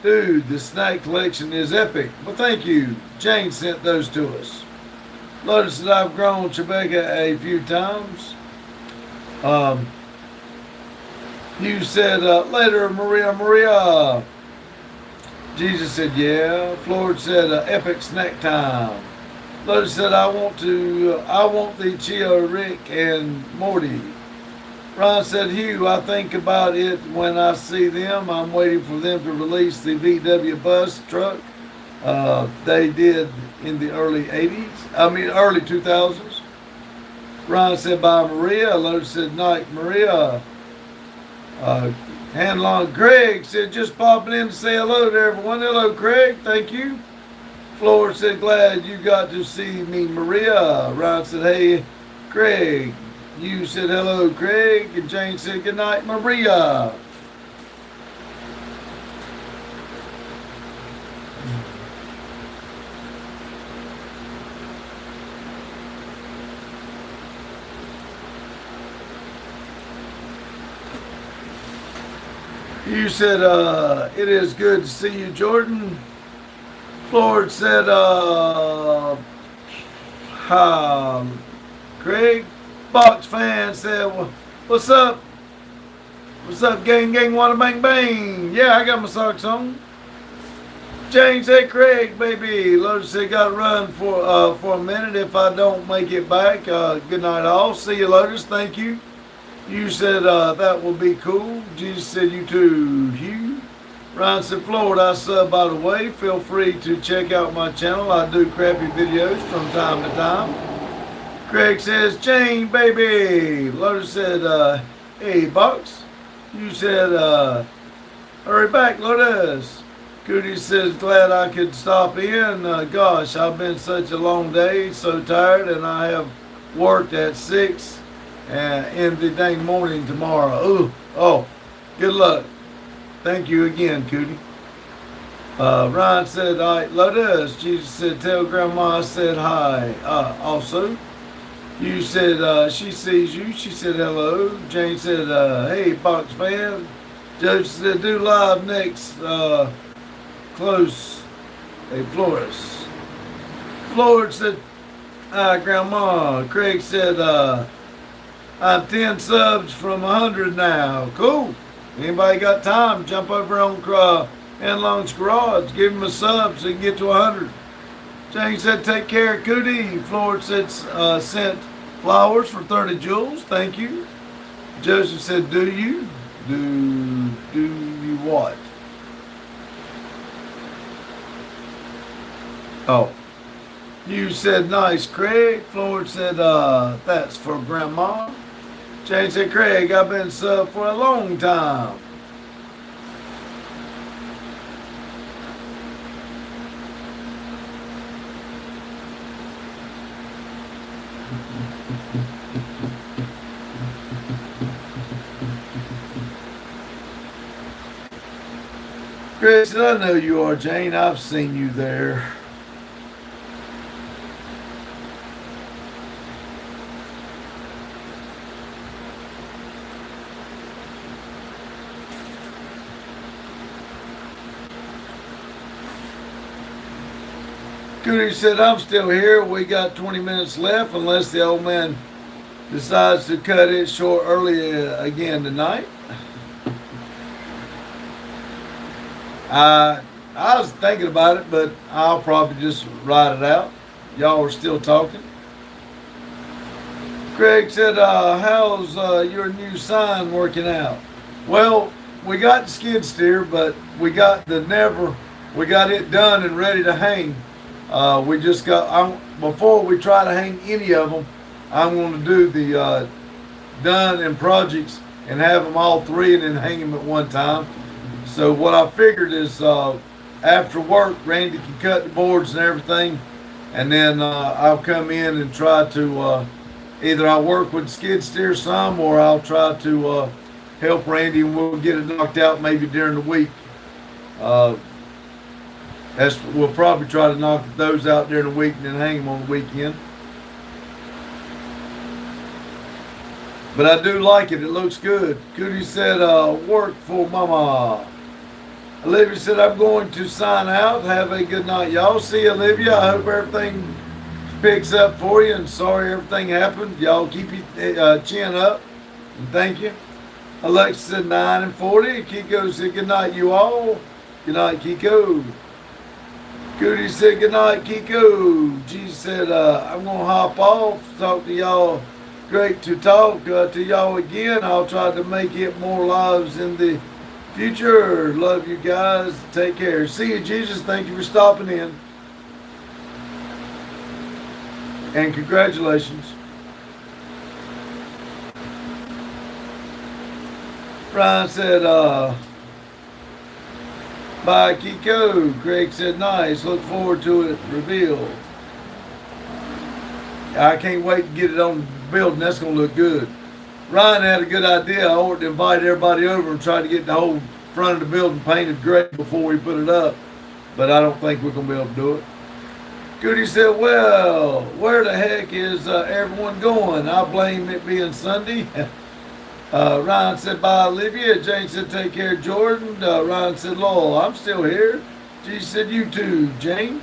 dude, the snack collection is epic. Well, thank you. Jane sent those to us. Lotus said, I've grown Chewbacca a few times. Hugh said, later, Maria. Jesus said, yeah. Floyd said, epic snack time. Lotus said, I want the Chia, Rick, and Morty. Ron said, Hugh, I think about it when I see them. I'm waiting for them to release the VW bus truck they did in the early 2000s. Ron said, bye, Maria. Lotus said, night, Maria. Hanlon Craig said, just popping in to say hello to everyone. Hello, Craig. Thank you. Floor said, glad you got to see me, Maria. Ryan said, hey, Craig. You said, hello, Craig. And Jane said, good night, Maria. You said, it is good to see you, Jordan. Floyd said, Craig. Box fan said, what's up? What's up, gang, wanna bang, bang? Yeah, I got my socks on. Jane said, Craig, baby. Lotus said, got to run for a minute if I don't make it back. Good night, all. See you, Lotus. Thank you. You said that will be cool. Jesus said, you too, Hugh. Ryan said, Florida, I sub by the way. Feel free to check out my channel. I do crappy videos from time to time. Craig says, Jane, baby. Lotus said, hey, Box. You said, hurry back, Lotus. Cootie says, glad I could stop in. Gosh, I've been such a long day, so tired, and I have worked at 6 in the dang morning tomorrow. Ooh, oh, good luck. Thank you again, Cootie. Ryan said, all right, Lotus. Jesus said, tell Grandma I said hi. Also, you said, she sees you. She said, hello. Jane said, hey, Box fan. Joseph said, do live next, close a florist. Florida said, hi, Grandma. Craig said, I'm 10 subs from 100 now. Cool. Anybody got time? Jump over on Enlong's Garage. Give him a sub so he can get to 100. Jane said, take care, Cootie. Florida said, sent flowers for 30 jewels. Thank you. Joseph said, do you? Do you what? Oh. You said, nice, Craig. Florida said, that's for Grandma. Jane said, Craig, I've been sub for a long time. Craig said, I know you are, Jane. I've seen you there. Cootie said, I'm still here. We got 20 minutes left unless the old man decides to cut it short early again tonight. I was thinking about it, but I'll probably just ride it out. Y'all are still talking. Craig said, how's your new sign working out? Well, we got the skid steer, but we got it done and ready to hang. We just got, before we try to hang any of them, I'm going to do the done and projects and have them all three and then hang them at one time. So what I figured is after work, Randy can cut the boards and everything, and then I'll come in and try to, either I'll work with skid steer some or I'll try to help Randy and we'll get it knocked out maybe during the week. We'll probably try to knock those out during the week and then hang them on the weekend. But I do like it. It looks good. Cootie said, work for Mama. Olivia said, I'm going to sign out. Have a good night, y'all. See you, Olivia. I hope everything picks up for you, and sorry everything happened. Y'all keep your chin up, and thank you. Alexa said 9:40. Kiko said, good night, you all. Good night, Kiko. Cootie said, good night, Kiko. G said, I'm going to hop off, talk to y'all. Great to talk to y'all again. I'll try to make it more lives in the future. Love you guys. Take care. See you, Jesus. Thank you for stopping in. And congratulations. Ryan said, bye, Kiko. Craig said, nice. Look forward to it. Reveal. I can't wait to get it on the building. That's going to look good. Ryan had a good idea. I ought to invite everybody over and try to get the whole front of the building painted gray before we put it up. But I don't think we're going to be able to do it. Cootie said, well, where the heck is everyone going? I blame it being Sunday. Ryan said, bye, Olivia. Jane said, take care, Jordan. Ryan said, Lowell, I'm still here. She said, you too, Jane.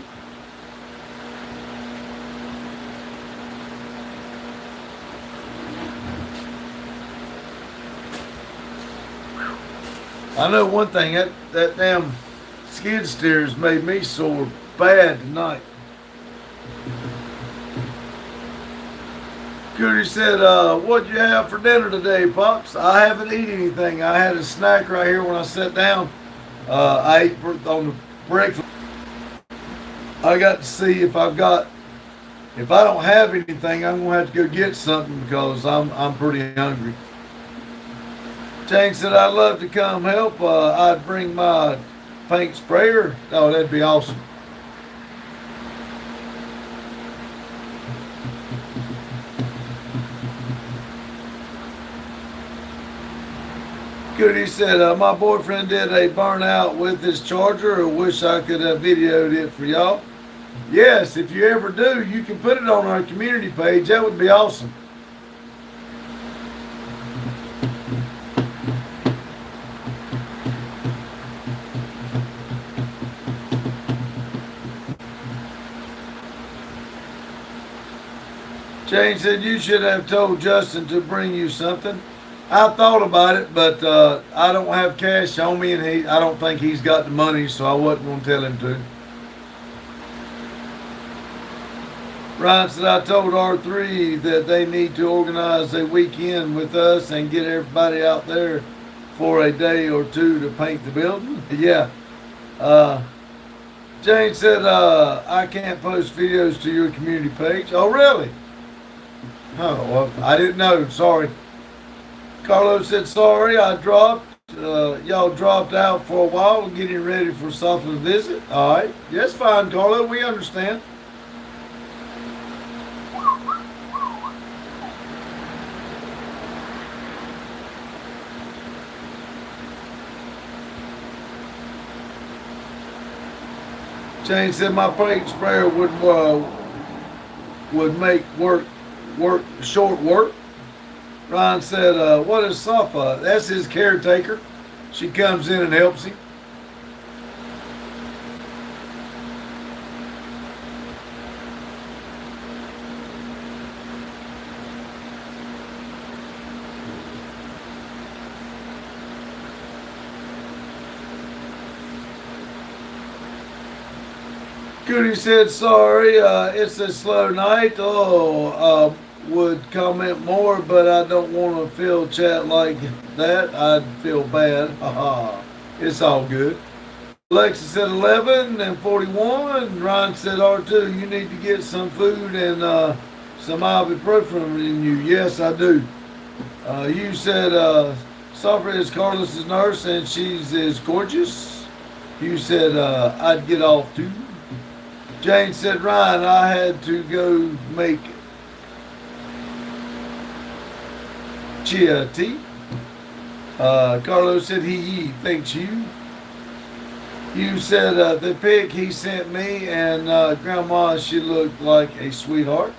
I know one thing, that damn skid steers made me sore bad tonight. Cootie said, what'd you have for dinner today, Pops? I haven't eaten anything. I had a snack right here when I sat down. I ate on the breakfast. I got to see if I don't have anything, I'm gonna have to go get something because I'm pretty hungry. Jane said I'd love to come help. I'd bring my paint sprayer. Oh, that'd be awesome. Goody said, my boyfriend did a burnout with his charger. I wish I could have videoed it for y'all. Yes, if you ever do, you can put it on our community page. That would be awesome. Jane said, you should have told Justin to bring you something. I thought about it, but I don't have cash on me, and I don't think he's got the money, so I wasn't going to tell him to. Ryan said, I told R3 that they need to organize a weekend with us and get everybody out there for a day or two to paint the building. Yeah. Jane said, I can't post videos to your community page. Oh, really? Oh, well, I didn't know. Sorry. Carlos said, sorry, I dropped. Y'all dropped out for a while getting ready for Sophia's visit. All right. Yes, fine, Carlo. We understand. Jane said my paint sprayer would make short work. Ryan said, what is Safa? That's his caretaker. She comes in and helps him. Goody said, sorry, it's a slow night. Would comment more, but I don't want to feel chat like that. I'd feel bad. It's all good. Alexa said 11 and 41. Ryan said R2, you need to get some food and some ibuprofen in you. Yes, I do. You said Sophia is Carlos's nurse and she's is gorgeous. You said I'd get off too. Jane said, Ryan, I had to go make chia tea. Carlos said he thanks you. You said the pic he sent me and Grandma, she looked like a sweetheart.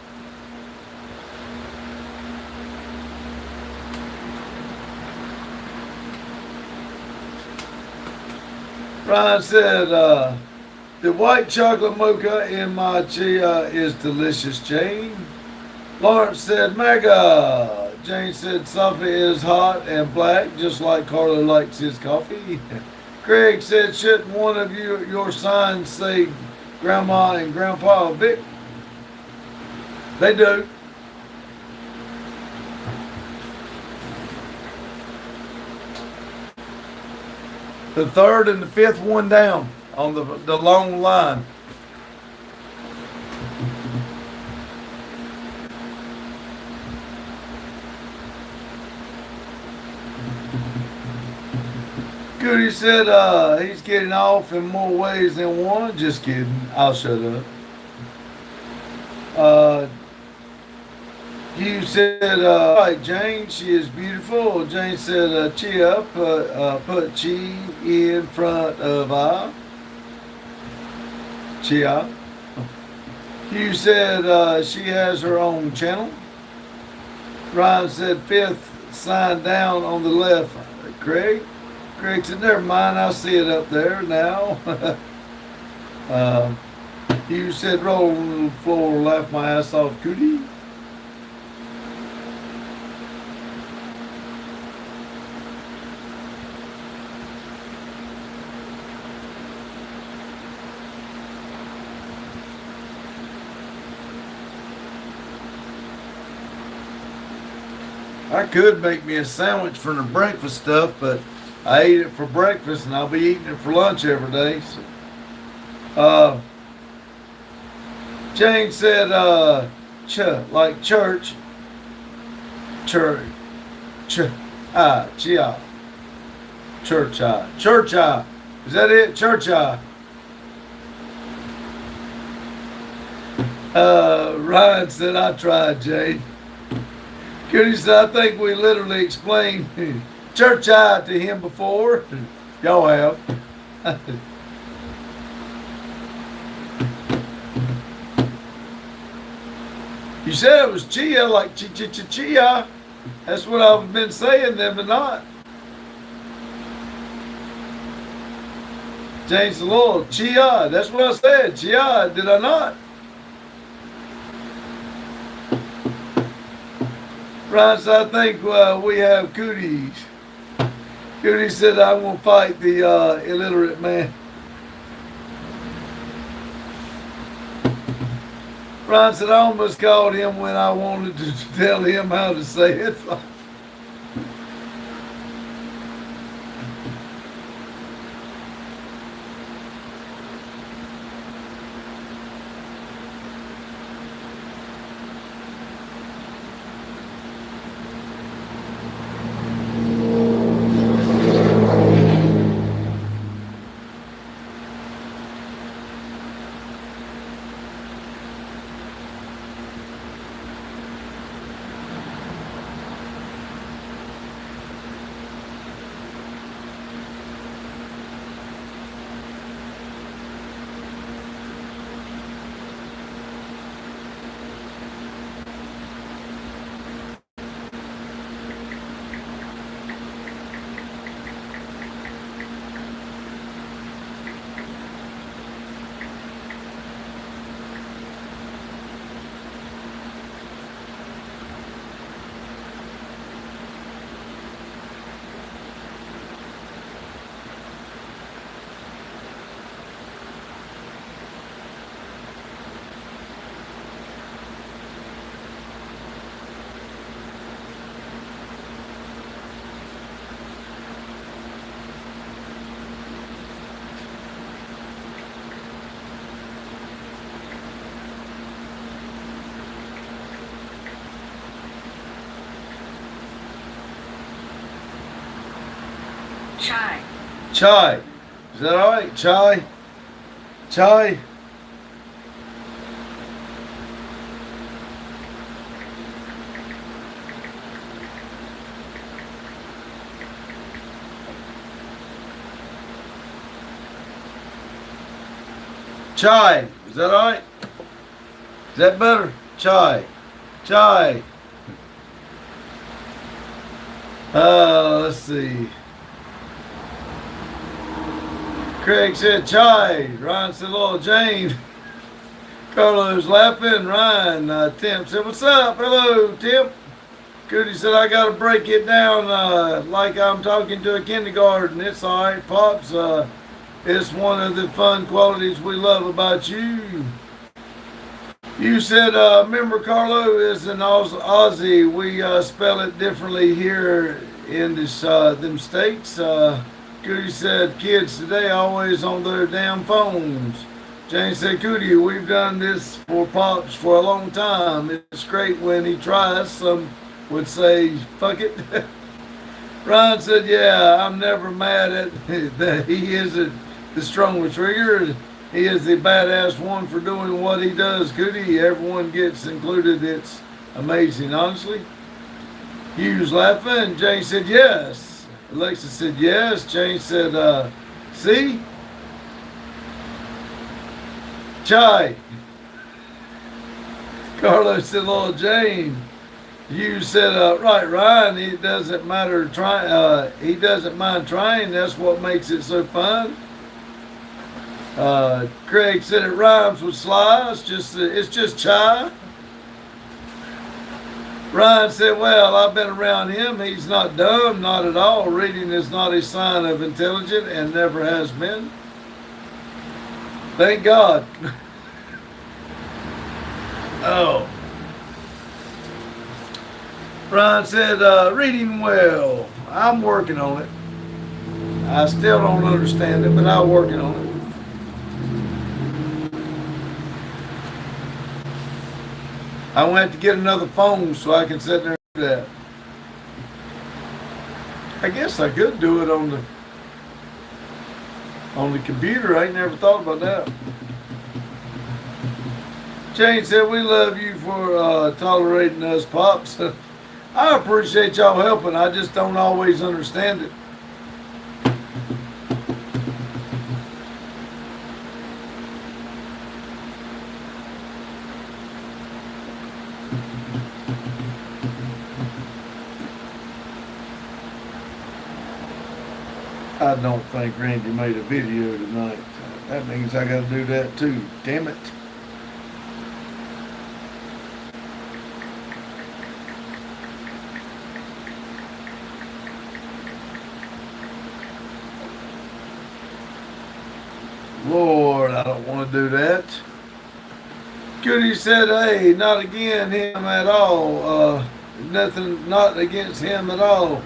Ryan said, the white chocolate mocha in my chia is delicious, Jane. Lawrence said, mega. Jane said, Sophia is hot and black, just like Carlo likes his coffee. Craig said, shouldn't one of your signs say Grandma and Grandpa Vic? They do. The third and the fifth one down on the long line. Goody said he's getting off in more ways than one. Just kidding. I'll shut up. You said, right, Jane, she is beautiful. Jane said, Chia, put chi in front of I. Chia. You said she has her own channel. Ryan said, fifth sign down on the left, Craig. Craig said, never mind, I see it up there now. You said, roll on the floor, laugh my ass off, Cootie. I could make me a sandwich for the breakfast stuff, but I ate it for breakfast, and I'll be eating it for lunch every day. So, Jane said, like church, chia, church, is that it? Church, Ryan said, I tried, Jane. Cootie said, I think we literally explained church to him before. Y'all have. You said it was chia, like chia. That's what I've been saying, then, but not. James the Lord, chia. That's what I said, chia. Did I not? Ryan said, I think we have cooties. Cootie said, I will fight the illiterate man. Ron said, I almost called him when I wanted to tell him how to say it. Chai. Chai. Is that all right? Chai? Chai? Chai. Is that all right? Is that better? Chai. Chai. Let's see. Craig said, Chai. Ryan said, Lil Jane. Carlos laughing. Ryan, Tim said, what's up? Hello, Tim. Cootie said, I got to break it down like I'm talking to a kindergarten. It's all right, Pops. It's one of the fun qualities we love about you. You said, remember Carlo is an Aussie. We spell it differently here in this them states. Cootie said, kids today always on their damn phones. Jane said, Cootie, we've done this for Pops for a long time. It's great when he tries. Some would say, fuck it. Ryan said, yeah, I'm never mad at that. He isn't the strong trigger. He is the badass one for doing what he does. Cootie, everyone gets included. It's amazing, honestly. Hughes laughing. Jane said, yes. Alexa said, yes. Jane said, see? Chai. Carlos said, Lord Jane. You said, right, Ryan, it doesn't matter trying. He doesn't mind trying. That's what makes it so fun. Craig said it rhymes with sly. It's just chai. Ryan said, well, I've been around him. He's not dumb, not at all. Reading is not a sign of intelligence and never has been. Thank God. Oh. Ryan said, reading well. I'm working on it. I still don't understand it, but I'm working on it. I went to get another phone so I can sit there and do that. I guess I could do it on the computer. I ain't never thought about that. Jane said, we love you for tolerating us, Pops. I appreciate y'all helping. I just don't always understand it. I don't think Randy made a video tonight. That means I gotta do that too. Damn it. Lord, I don't want to do that. Goody said, hey, not against him at all. Nothing, not against him at all.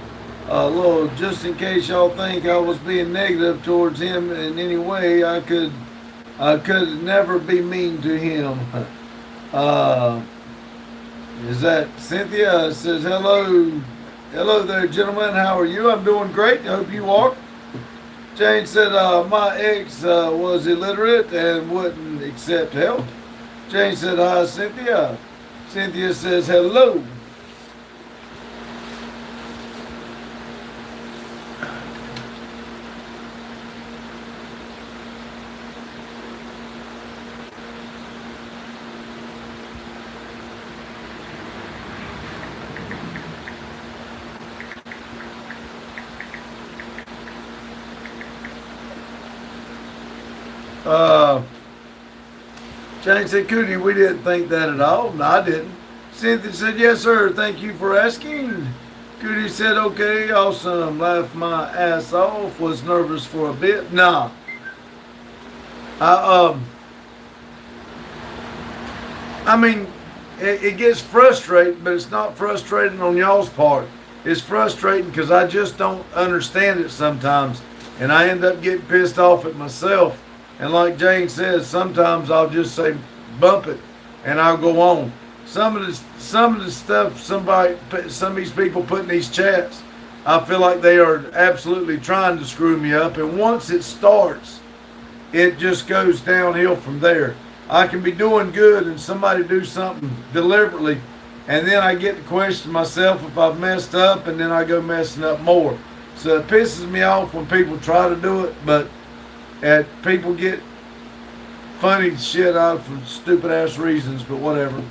Lord, just in case y'all think I was being negative towards him in any way, I could never be mean to him. Is that Cynthia? Says, hello there, gentlemen. How are you? I'm doing great. I hope you are. Jane said, my ex was illiterate and wouldn't accept help. Jane said, hi, Cynthia. Cynthia says, hello. Jane said, Cootie, we didn't think that at all. No, I didn't. Cynthia said, yes, sir. Thank you for asking. Cootie said, okay, awesome. Laughed my ass off. Was nervous for a bit. Nah. I mean, it gets frustrating, but it's not frustrating on y'all's part. It's frustrating because I just don't understand it sometimes. And I end up getting pissed off at myself. And like Jane says, sometimes I'll just say, bump it, and I'll go on. Some of the stuff some of these people put in these chats, I feel like they are absolutely trying to screw me up. And once it starts, it just goes downhill from there. I can be doing good and somebody do something deliberately, and then I get to question myself if I've messed up, and then I go messing up more. So it pisses me off when people try to do it, but people get funny shit out for stupid ass reasons, but whatever.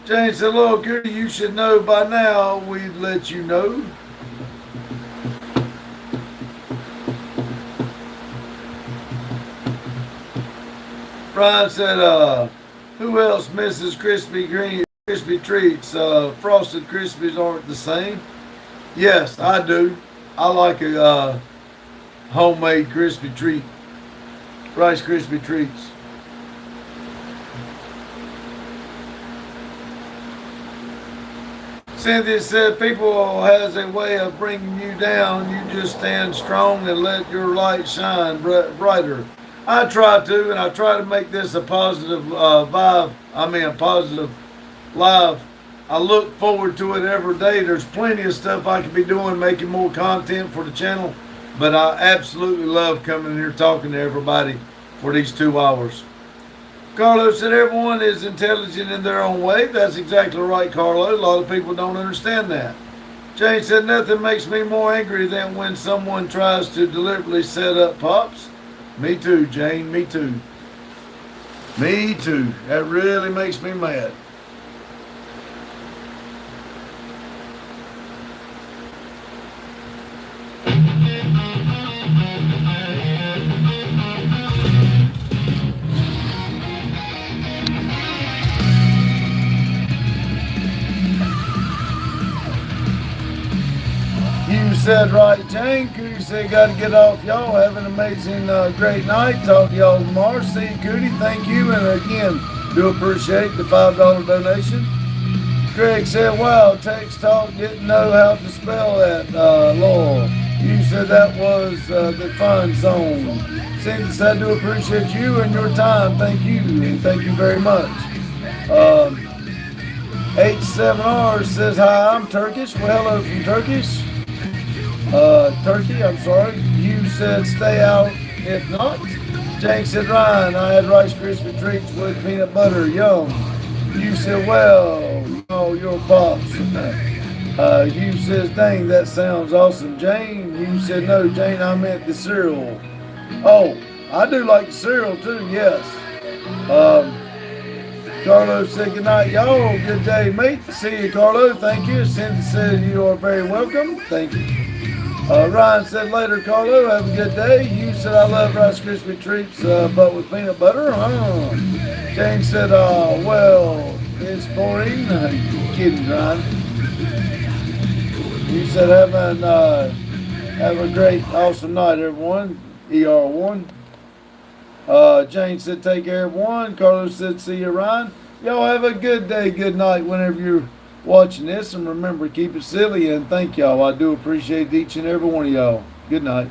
Jane said, hello, Goody, you should know by now. We'd let you know. Brian said, who else misses crispy treats? Frosted Krispies aren't the same. Yes, I do. I like a homemade crispy treat. Rice Krispie treats. Cynthia said, people has a way of bringing you down. You just stand strong and let your light shine brighter. I try to, and I try to make this a positive a positive live. I look forward to it every day. There's plenty of stuff I could be doing, making more content for the channel, but I absolutely love coming in here talking to everybody for these 2 hours. Carlo said, everyone is intelligent in their own way. That's exactly right, Carlo. A lot of people don't understand that. Jane said, nothing makes me more angry than when someone tries to deliberately set up Pops. Me too, Jane, me too. Me too. That really makes me mad. You said right, Jane. Cootie said, got to get off. Y'all have an amazing, great night. Talk to y'all tomorrow. See you, Cootie. Thank you. And again, do appreciate the $5 donation. Craig said, wow, text talk, didn't know how to spell that, Laurel. You said that was the fun zone. Cindy said, I do appreciate you and your time. Thank you, and thank you very much. H7R says, hi, I'm Turkish. Well, hello from Turkish. Turkey, I'm sorry. You said, stay out if not. Jane said, Ryan, I had Rice Krispie treats with peanut butter. Yum. You said, well, oh, your pops. You says, dang, that sounds awesome. Jane, you said, no, Jane, I meant the cereal. Oh, I do like the cereal too, yes. Carlo said, good night, y'all. Good day, mate. See you, Carlo. Thank you. Cindy said, you are very welcome. Thank you. Ryan said, later, Carlo. Have a good day. You said, I love Rice Krispie treats, but with peanut butter. Jane said, well, it's boring. You kidding, Ryan? You said, have a great, awesome night, everyone. ER1. Jane said, take care, everyone. Carlos said, see you, Ryan. Y'all have a good day, good night whenever you're watching this. And remember, keep it silly. And thank y'all. I do appreciate each and every one of y'all. Good night.